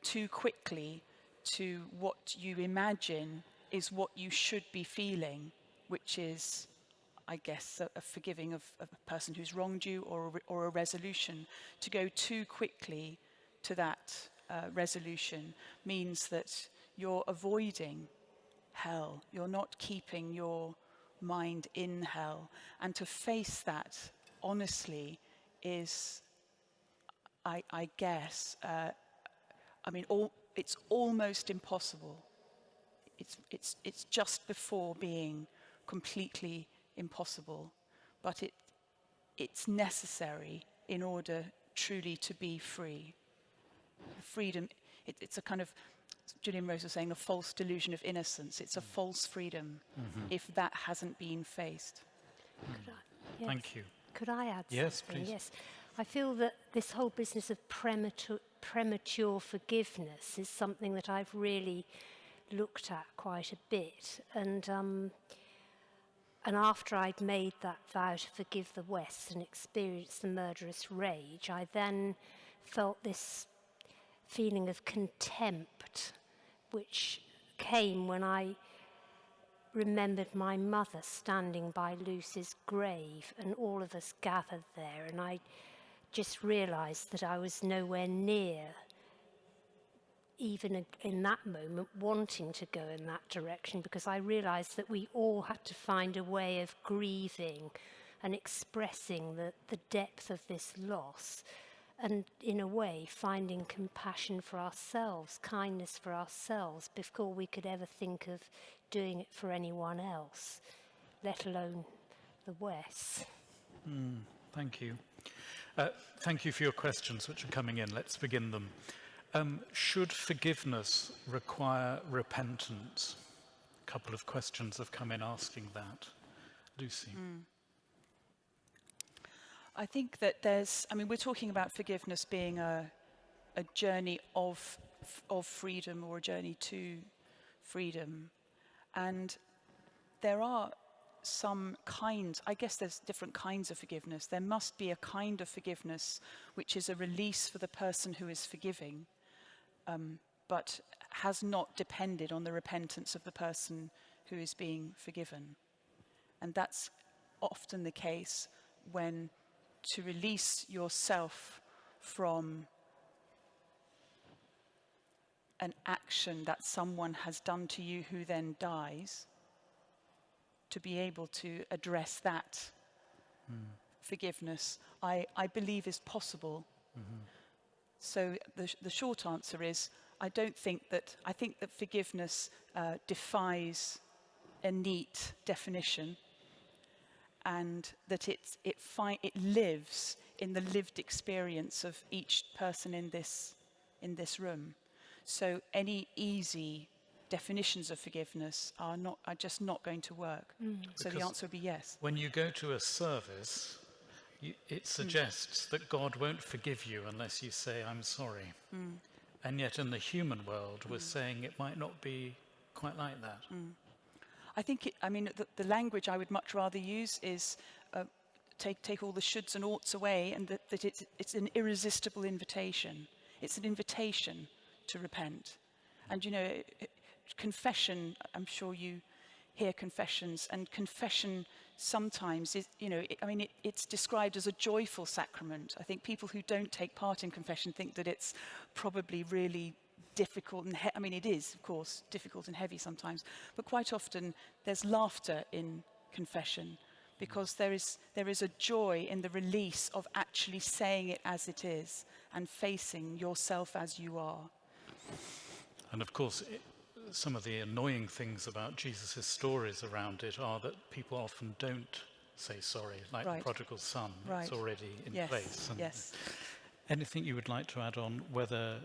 too quickly to what you imagine is what you should be feeling, which is, I guess, a forgiving of a person who's wronged you, or a resolution. To go too quickly to that resolution means that you're avoiding hell. You're not keeping your mind in hell. And to face that honestly is, I guess, it's almost impossible. It's just before being completely impossible, but it's necessary in order truly to be free. Freedom, it's a kind of, Julian Rose was saying, a false delusion of innocence. It's a false freedom if that hasn't been faced. Yes. Thank you. Could I add Yes, something? please. Yes. I feel that this whole business of premature forgiveness is something that I've really looked at quite a bit. And after I'd made that vow to forgive the West and experienced the murderous rage, I then felt this feeling of contempt which came when I remembered my mother standing by Lucy's grave and all of us gathered there, and I just realised that I was nowhere near, even in that moment, wanting to go in that direction, because I realised that we all had to find a way of grieving and expressing the depth of this loss, and in a way finding compassion for ourselves, kindness for ourselves, before we could ever think of doing it for anyone else, let alone the West. Thank you. Thank you for your questions, which are coming in. Let's begin them. Should forgiveness require repentance? A couple of questions have come in asking that. Lucy. I think that we're talking about forgiveness being a journey of freedom, or a journey to freedom. And there are some kinds, I guess there's different kinds of forgiveness. There must be a kind of forgiveness which is a release for the person who is forgiving, but has not depended on the repentance of the person who is being forgiven. And that's often the case when to release yourself from an action that someone has done to you who then dies, to be able to address that forgiveness, I believe is possible. So the short answer is, I think that forgiveness defies a neat definition, and that it lives in the lived experience of each person in this room. So any easy definitions of forgiveness are just not going to work. So the answer would be yes. When you go to a service, it suggests that God won't forgive you unless you say, I'm sorry. And yet in the human world, we're saying it might not be quite like that. I think, the language I would much rather use is take all the shoulds and oughts away, and that it's an irresistible invitation. It's an invitation to repent. And confession, I'm sure you hear confessions, and confession sometimes is, it's described as a joyful sacrament. I think people who don't take part in confession think that it's probably really difficult and it is, of course, difficult and heavy sometimes, but quite often there's laughter in confession, because there is a joy in the release of actually saying it as it is and facing yourself as you are. And of course, some of the annoying things about Jesus' stories around it are that people often don't say sorry, like the prodigal son. It's already in place. And anything you would like to add on whether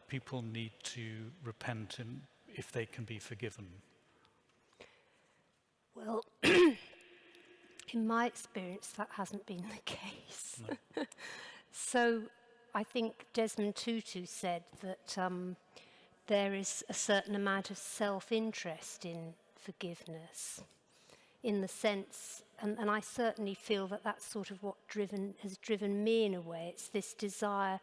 people need to repent if they can be forgiven? Well, in my experience, that hasn't been the case. No. So I think Desmond Tutu said that there is a certain amount of self-interest in forgiveness, in the sense, and I certainly feel that that's sort of what has driven me in a way. It's this desire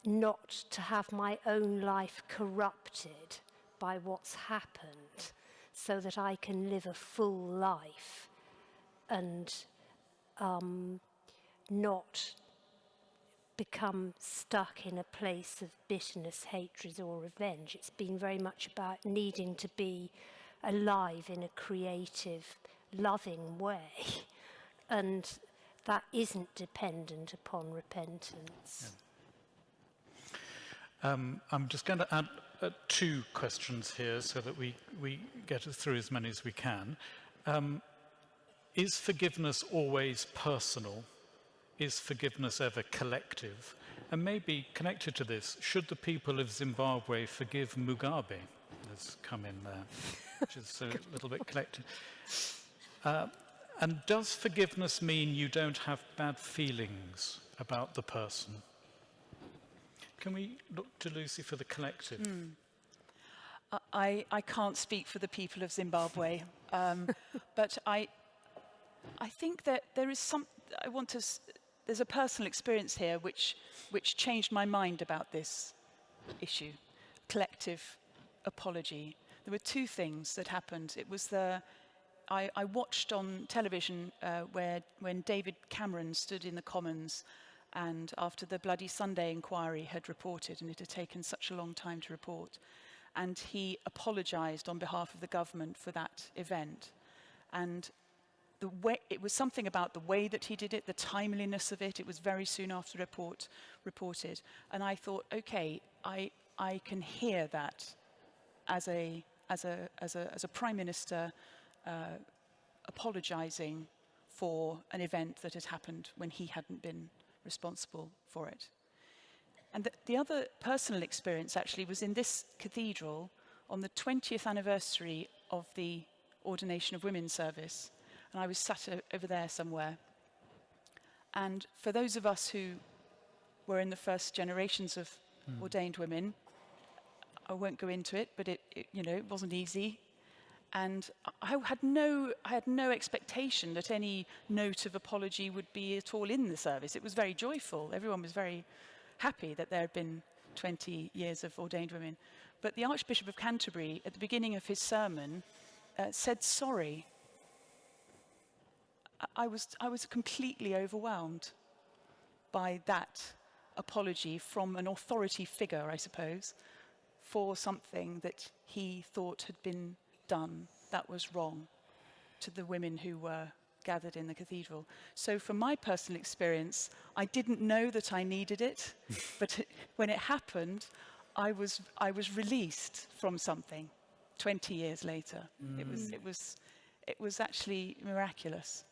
not to have my own life corrupted by what's happened, so that I can live a full life and not become stuck in a place of bitterness, hatred or revenge. It's been very much about needing to be alive in a creative, loving way, and that isn't dependent upon repentance. I'm just going to add two questions here so that we get through as many as we can. Is forgiveness always personal? Is forgiveness ever collective? And maybe connected to this, should the people of Zimbabwe forgive Mugabe? Has come in there, which is a little bit collective. And does forgiveness mean you don't have bad feelings about the person? Can we look to Lucy for the collective? I can't speak for the people of Zimbabwe, but I think that there is there's a personal experience here which changed my mind about this issue, collective apology. There were two things that happened. It was I watched on television when David Cameron stood in the Commons, and after the Bloody Sunday inquiry had reported, and it had taken such a long time to report, and he apologised on behalf of the government for that event. And it was something about the way that he did it, the timeliness of it. It was very soon after the report reported, and I thought, okay, I can hear that as a prime minister apologising for an event that had happened when he hadn't been responsible for it. And the other personal experience actually was in this cathedral on the 20th anniversary of the ordination of women's service. And I was sat over there somewhere. And for those of us who were in the first generations of ordained women, I won't go into it, but it wasn't easy. And I had no expectation that any note of apology would be at all in the service. It was very joyful. Everyone was very happy that there had been 20 years of ordained women. But the Archbishop of Canterbury, at the beginning of his sermon, said sorry. I was completely overwhelmed by that apology from an authority figure, I suppose, for something that he thought had been done that was wrong to the women who were gathered in the cathedral. So from my personal experience, I didn't know that I needed it, but when it happened, I was released from something 20 years later. It was actually miraculous.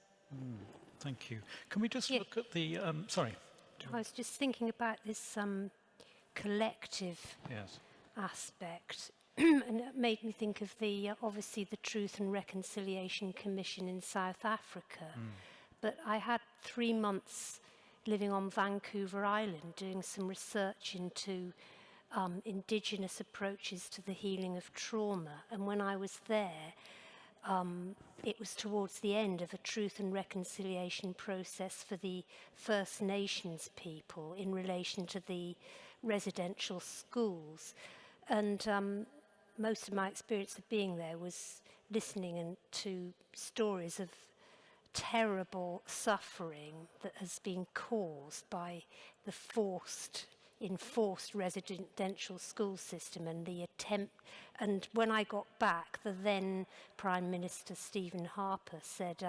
Thank you. Can we just look at the sorry. I was just thinking about this collective aspect, and it made me think of obviously the Truth and Reconciliation Commission in South Africa. But I had 3 months living on Vancouver Island doing some research into indigenous approaches to the healing of trauma. And when I was there, it was towards the end of a truth and reconciliation process for the First Nations people in relation to the residential schools. And most of my experience of being there was listening to stories of terrible suffering that has been caused by the enforced residential school system and the attempt. And when I got back, the then Prime Minister Stephen Harper said,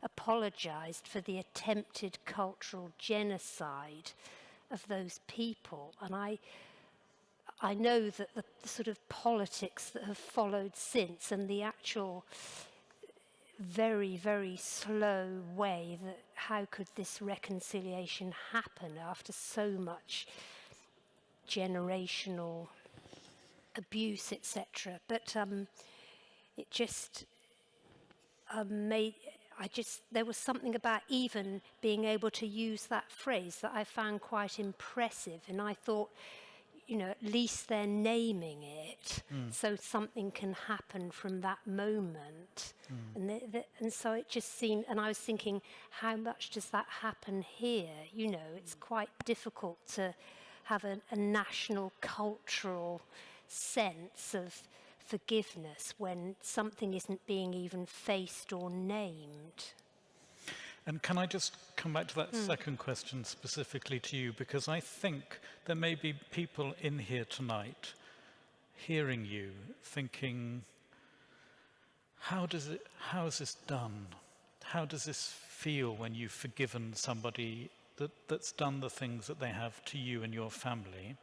apologised for the attempted cultural genocide of those people. And I know that the sort of politics that have followed since, and the actual very, very slow way that how could this reconciliation happen after so much generational abuse, etc. But it just there was something about even being able to use that phrase that I found quite impressive, and I thought, at least they're naming it, so something can happen from that moment. And so it just seemed, and I was thinking, how much does that happen here? It's quite difficult to have a national cultural sense of forgiveness when something isn't being even faced or named. And can I just come back to that second question specifically to you, because I think there may be people in here tonight hearing you thinking, how is this done? How does this feel when you've forgiven somebody that's done the things that they have to you and your family?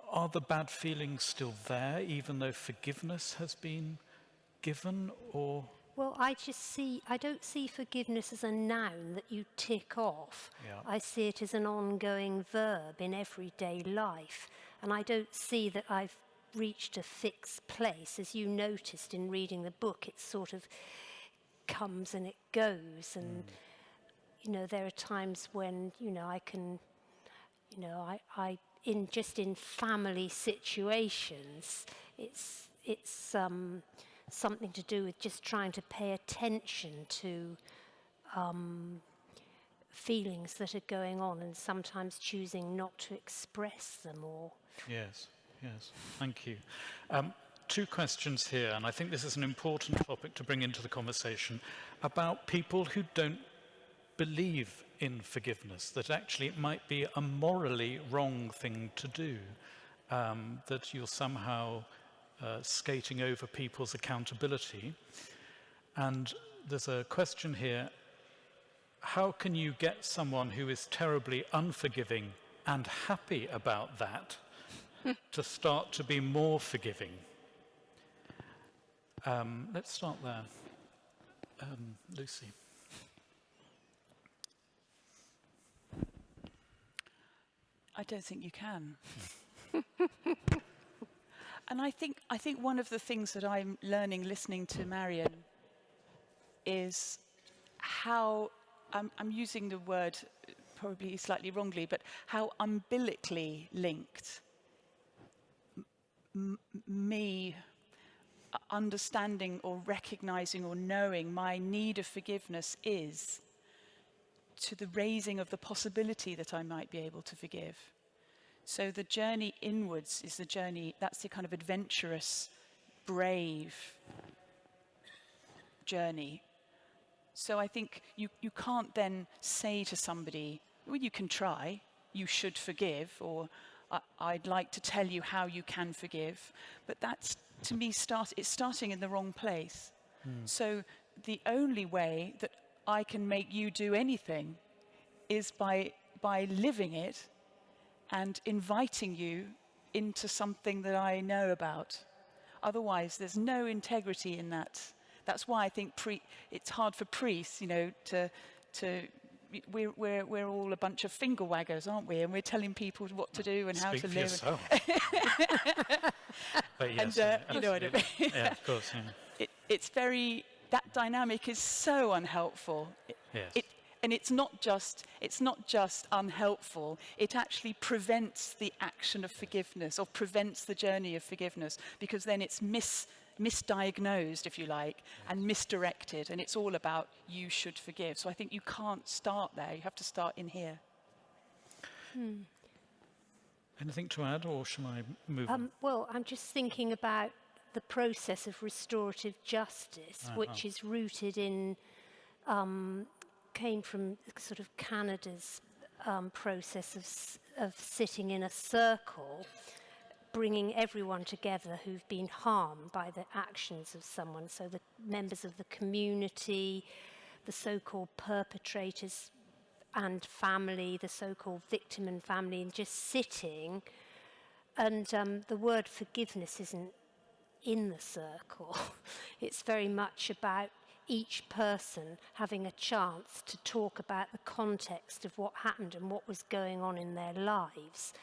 Are the bad feelings still there, even though forgiveness has been given, or? Well, I don't see forgiveness as a noun that you tick off. Yeah. I see it as an ongoing verb in everyday life. And I don't see that I've reached a fixed place. As you noticed in reading the book, it sort of comes and it goes. And, there are times when, I can, in family situations, it's something to do with just trying to pay attention to feelings that are going on and sometimes choosing not to express them or... Yes. yes. Thank you. Two questions here, and I think this is an important topic to bring into the conversation, about people who don't believe in forgiveness, that actually it might be a morally wrong thing to do, that you're somehow skating over people's accountability. And there's a question here: how can you get someone who is terribly unforgiving and happy about that to start to be more forgiving? Let's start there. Lucy. I don't think you can. And I think one of the things that I'm learning listening to Marion is how, I'm using the word probably slightly wrongly, but how umbilically linked me understanding or recognizing or knowing my need of forgiveness is to the raising of the possibility that I might be able to forgive. So the journey inwards is the journey, that's the kind of adventurous, brave journey. So I think you can't then say to somebody, well, you can try, you should forgive, or I'd like to tell you how you can forgive. But that's, to me, it's starting in the wrong place. So the only way that I can make you do anything is by living it and inviting you into something that I know about. Otherwise, there's no integrity in that. That's why I think it's hard for priests, we're all a bunch of finger waggers, aren't we? And we're telling people what to do and how to live. Yourself. But yes, And you know what I mean. Yeah, of course. Yeah. It's very, that dynamic is so unhelpful. Yes. And it's not just unhelpful, it actually prevents the action of forgiveness, or prevents the journey of forgiveness, because then it's misdiagnosed, if you like, and misdirected, and it's all about you should forgive. So I think you can't start there, you have to start in here. Anything to add, or shall I move on? Well, I'm just thinking about the process of restorative justice, which is rooted in, came from sort of Canada's process of sitting in a circle, bringing everyone together who've been harmed by the actions of someone. So the members of the community, the so-called perpetrators and family, the so-called victim and family, and just sitting. And the word forgiveness isn't in the circle. It's very much about each person having a chance to talk about the context of what happened and what was going on in their lives.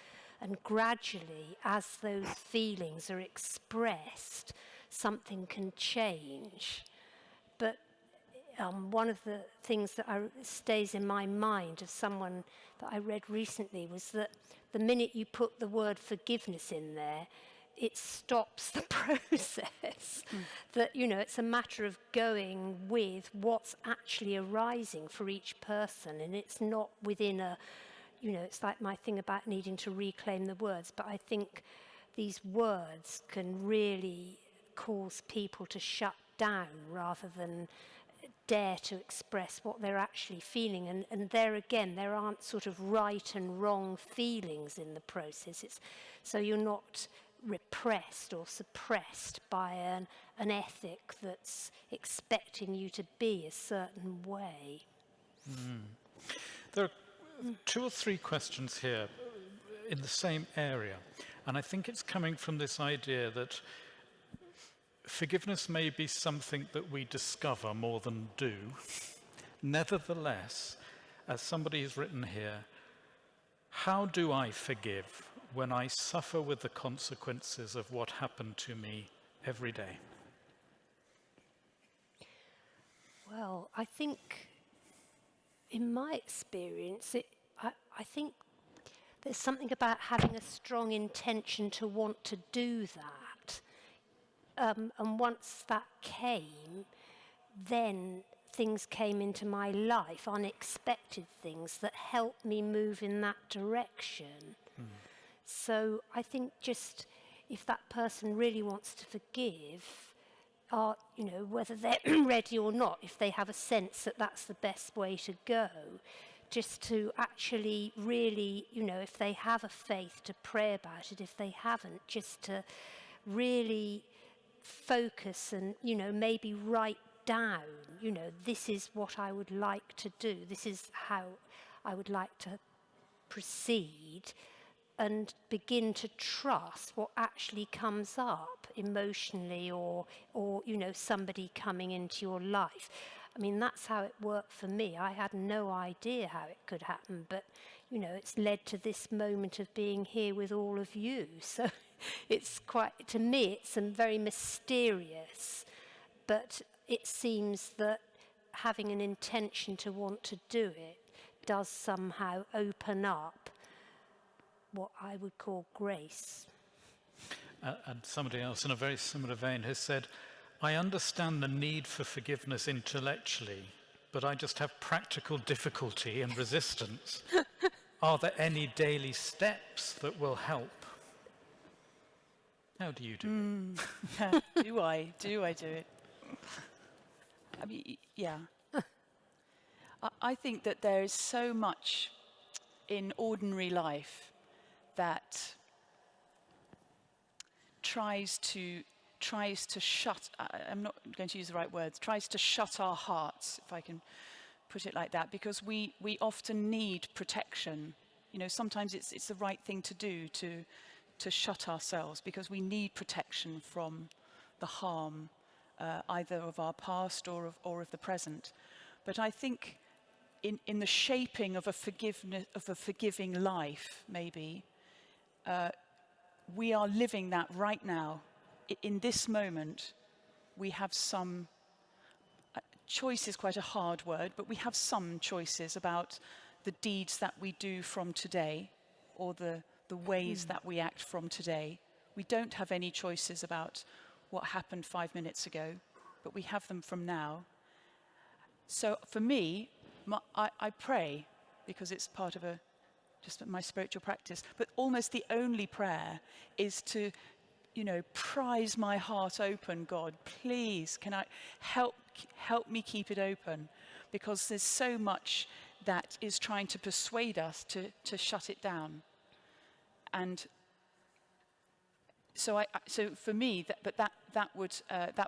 And gradually, as those feelings are expressed, something can change. But one of the things that stays in my mind of someone that I read recently was that the minute you put the word forgiveness in there, it stops the process. That, it's a matter of going with what's actually arising for each person, and it's not within a, it's like my thing about needing to reclaim the words, but I think these words can really cause people to shut down rather than dare to express what they're actually feeling. And there again, there aren't sort of right and wrong feelings in the process. So you're not repressed or suppressed by an ethic that's expecting you to be a certain way. There are 2 or 3 questions here in the same area, and I think it's coming from this idea that forgiveness may be something that we discover more than do. Nevertheless, as somebody has written here, how do I forgive when I suffer with the consequences of what happened to me every day? Well, I think, in my experience, I think there's something about having a strong intention to want to do that. And once that came, then things came into my life, unexpected things that helped me move in that direction. So I think just if that person really wants to forgive, are, whether they're ready or not, if they have a sense that that's the best way to go, just to actually really, if they have a faith, to pray about it. If they haven't, just to really focus and, maybe write down, this is what I would like to do. This is how I would like to proceed, and begin to trust what actually comes up emotionally or somebody coming into your life. I mean, that's how it worked for me. I had no idea how it could happen, but it's led to this moment of being here with all of you. So it's quite, to me, it's very mysterious, but it seems that having an intention to want to do it does somehow open up what I would call grace. And somebody else in a very similar vein has said, I understand the need for forgiveness intellectually, but I just have practical difficulty and resistance. Are there any daily steps that will help? How do you do it? Do I do it? I mean, yeah. I think that there is so much in ordinary life that tries to shut, I'm not going to use the right words, tries to shut our hearts, if I can put it like that, because we often need protection. Sometimes it's the right thing to do to shut ourselves, because we need protection from the harm, either of our past or of the present. But I think in the shaping of a forgiving life, maybe, we are living that right now. In this moment, we have some choice is quite a hard word, but we have some choices about the deeds that we do from today, or the ways that we act from today. We don't have any choices about what happened 5 minutes ago, but we have them from now. So for me, I pray, because it's part of just my spiritual practice, but almost the only prayer is to, prise my heart open. God, please, can I help me keep it open? Because there's so much that is trying to persuade us to shut it down. And so for me, that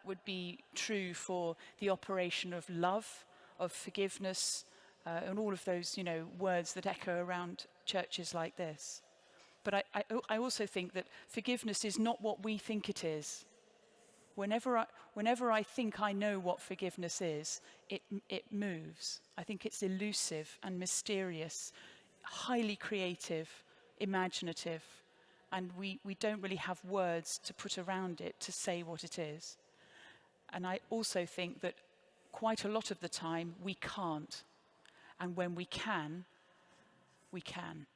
would be true for the operation of love, of forgiveness, and all of those, words that echo around churches like this. But I also think that forgiveness is not what we think it is. Whenever I think I know what forgiveness is, it moves. I think it's elusive and mysterious, highly creative, imaginative, and we don't really have words to put around it to say what it is. And I also think that quite a lot of the time we can't. And when we can, we can.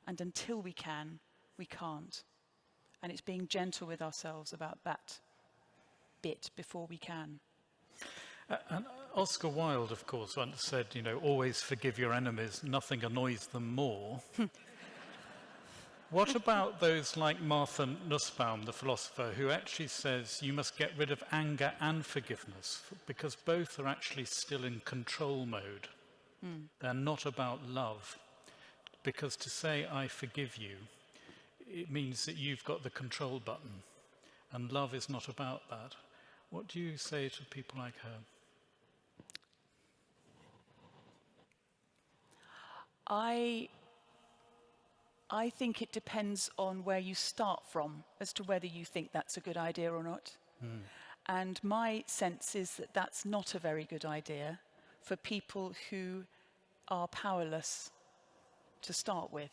And until we can, we can't. And it's being gentle with ourselves about that bit before we can. And Oscar Wilde, of course, once said, always forgive your enemies, nothing annoys them more. What about those like Martha Nussbaum, the philosopher, who actually says you must get rid of anger and forgiveness, because both are actually still in control mode. They're not about love. Because to say, I forgive you, it means that you've got the control button. And love is not about that. What do you say to people like her? I think it depends on where you start from as to whether you think that's a good idea or not. And my sense is that that's not a very good idea for people who are powerless to start with.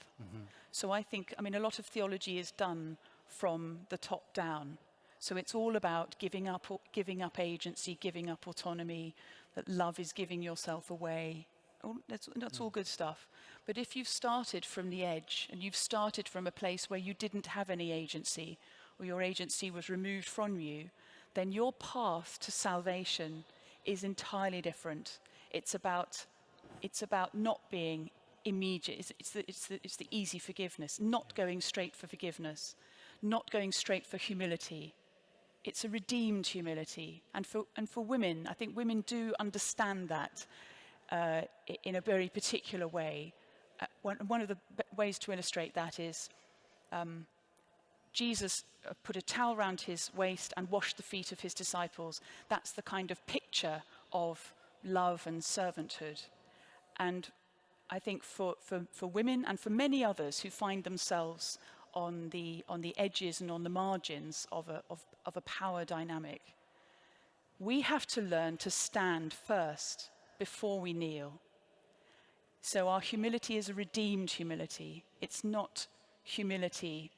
So I think, a lot of theology is done from the top down. So it's all about giving up agency, giving up autonomy, that love is giving yourself away. That's all good stuff. But if you've started from the edge and you've started from a place where you didn't have any agency, or your agency was removed from you, then your path to salvation is entirely different. It's about not being immediate. It's the easy forgiveness, not going straight for forgiveness, not going straight for humility. It's a redeemed humility. And for women, I think women do understand that in a very particular way. One of the ways to illustrate that is Jesus put a towel around his waist and washed the feet of his disciples. That's the kind of picture of love and servanthood. And I think for women and for many others who find themselves on the edges and on the margins of a power dynamic, we have to learn to stand first before we kneel. So our humility is a redeemed humility. It's not humility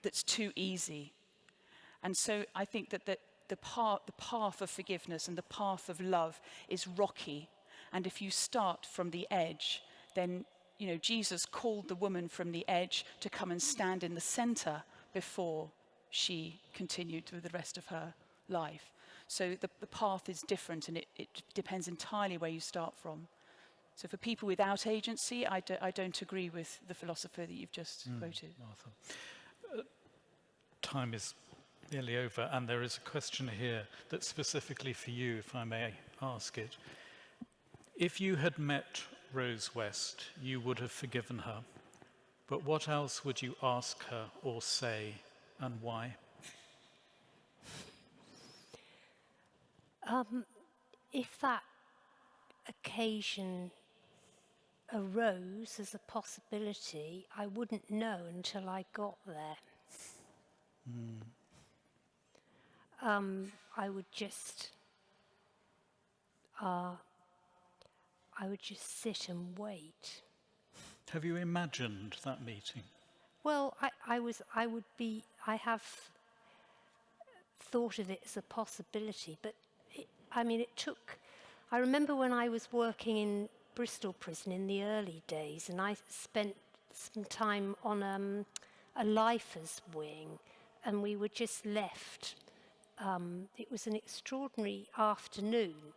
that's too easy. And so I think that the path of forgiveness and the path of love is rocky. And if you start from the edge, then, you know, Jesus called the woman from the edge to come and stand in the center before she continued with the rest of her life. So the path is different, and it depends entirely where you start from. So for people without agency, I don't agree with the philosopher that you've just quoted. Martha. Time is nearly over, and there is a question here that's specifically for you, if I may ask it. If you had met Rose West, you would have forgiven her, but what else would you ask her or say, and why? If that occasion arose as a possibility, I wouldn't know until I got there. I would just sit and wait. Have you imagined that meeting? Well, I have thought of it as a possibility, but I remember when I was working in Bristol prison in the early days, and I spent some time on a lifers wing, and we were just left. It was an extraordinary afternoon,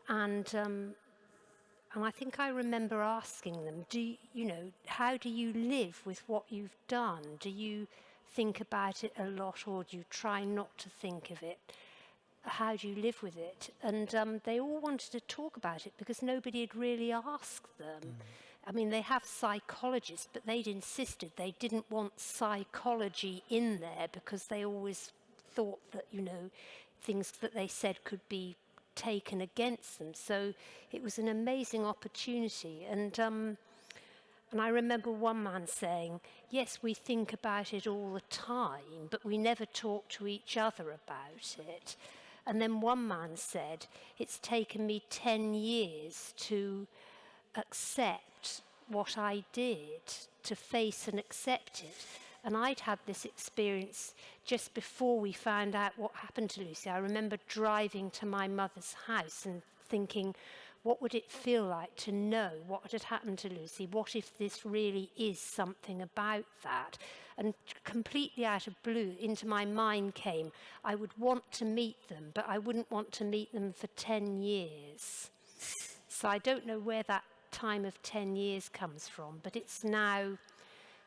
and I think I remember asking them, how do you live with what you've done? Do you think about it a lot, or do you try not to think of it? How do you live with it? And they all wanted to talk about it because nobody had really asked them. I mean, they have psychologists, but they'd insisted they didn't want psychology in there because they always thought that, things that they said could be taken against them. So it was an amazing opportunity. And I remember one man saying, yes, we think about it all the time, but we never talk to each other about it. And then one man said, it's taken me 10 years to accept what I did, to face and accept it. And I'd had this experience just before we found out what happened to Lucy. I remember driving to my mother's house and thinking, what would it feel like to know what had happened to Lucy? What if this really is something about that? And completely out of blue, into my mind came, I would want to meet them, but I wouldn't want to meet them for 10 years. So I don't know where that time of 10 years comes from, but it's now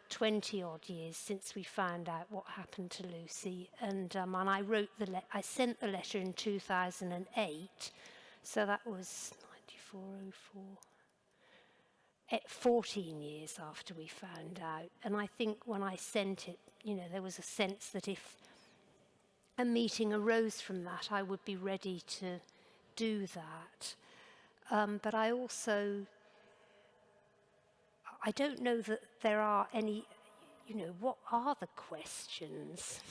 20 odd years since we found out what happened to Lucy. And I wrote I sent the letter in 2008, so that was 94, 14 years after we found out. And I think when I sent it, there was a sense that if a meeting arose from that, I would be ready to do that. But I don't know that there are any, what are the questions?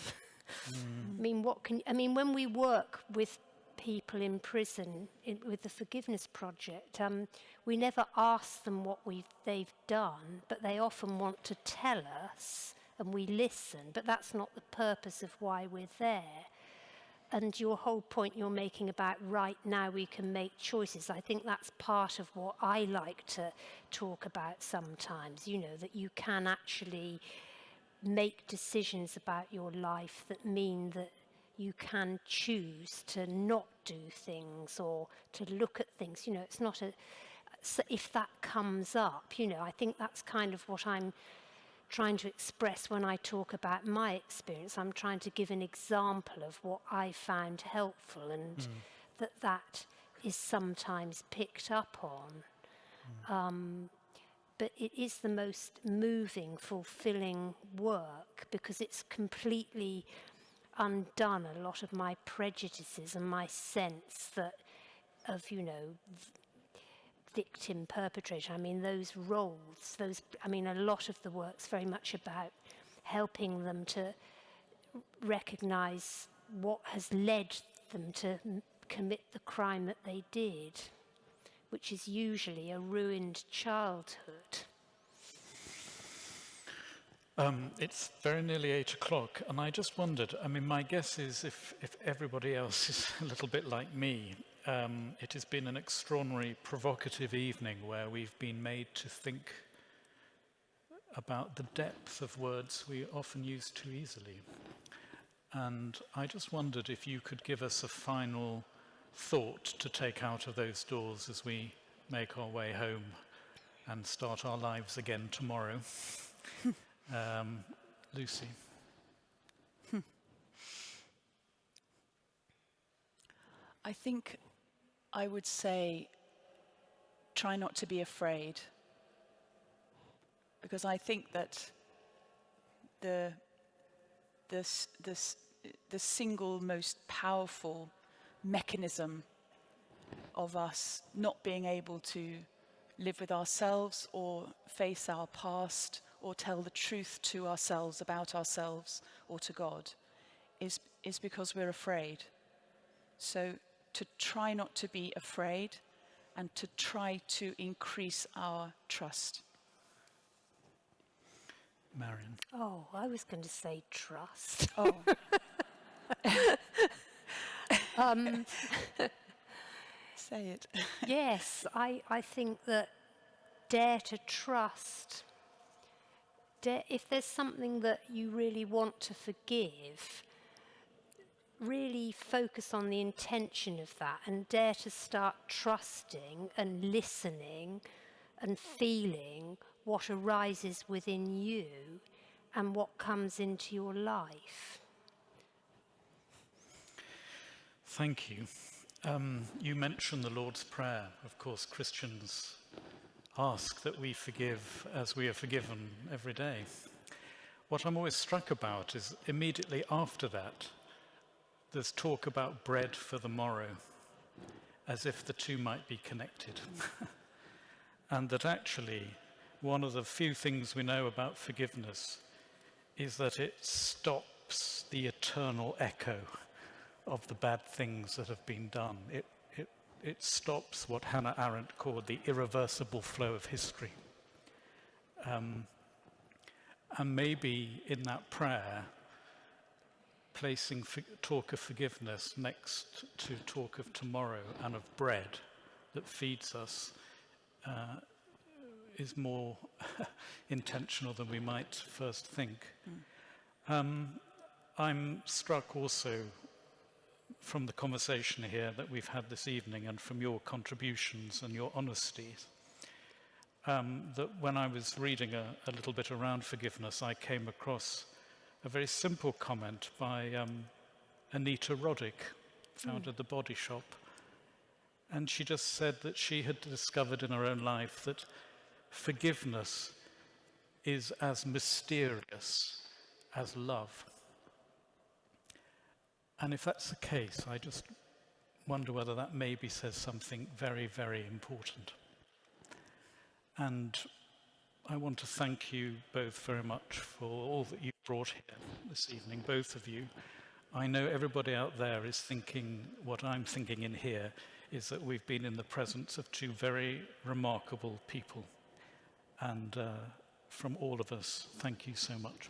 When we work with people in prison with the Forgiveness Project, we never ask them what they've done, but they often want to tell us, and we listen, but that's not the purpose of why we're there. And your whole point you're making about right now we can make choices, I think that's part of what I like to talk about sometimes, that you can actually make decisions about your life that mean that you can choose to not do things or to look at things. It's not so if that comes up, I think that's kind of what I'm trying to express when I talk about my experience. I'm trying to give an example of what I found helpful, and that is sometimes picked up on. But it is the most moving, fulfilling work, because it's completely undone a lot of my prejudices and my sense that of, victim, perpetrator. I mean, those roles, a lot of the work's very much about helping them to recognise what has led them to commit the crime that they did, which is usually a ruined childhood. It's very nearly 8 o'clock, and I just wondered, my guess is if everybody else is a little bit like me, it has been an extraordinary, provocative evening where we've been made to think about the depth of words we often use too easily. And I just wondered if you could give us a final thought to take out of those doors as we make our way home and start our lives again tomorrow. Lucy. I think I would say try not to be afraid, because I think that the single most powerful mechanism of us not being able to live with ourselves or face our past or tell the truth to ourselves about ourselves or to God is because we're afraid. So to try not to be afraid and to try to increase our trust. Marion. Oh, I was going to say trust. Oh. Say it. Yes, I think that dare to trust. If there's something that you really want to forgive, really focus on the intention of that and dare to start trusting and listening and feeling what arises within you and what comes into your life. Thank you. You mentioned the Lord's Prayer. Of course, Christians ask that we forgive as we are forgiven every day. What I'm always struck about is immediately after that, there's talk about bread for the morrow, as if the two might be connected. And that actually, one of the few things we know about forgiveness is that it stops the eternal echo of the bad things that have been done. It stops what Hannah Arendt called the irreversible flow of history. And maybe in that prayer, placing talk of forgiveness next to talk of tomorrow and of bread that feeds us is more intentional than we might first think. I'm struck also from the conversation here that we've had this evening and from your contributions and your honesty, that when I was reading a little bit around forgiveness, I came across a very simple comment by Anita Roddick, founded the Body Shop. And she just said that she had discovered in her own life that forgiveness is as mysterious as love. And if that's the case, I just wonder whether that maybe says something very, very important. And I want to thank you both very much for all that you brought here this evening, both of you. I know everybody out there is thinking what I'm thinking in here is that we've been in the presence of two very remarkable people. And from all of us, thank you so much.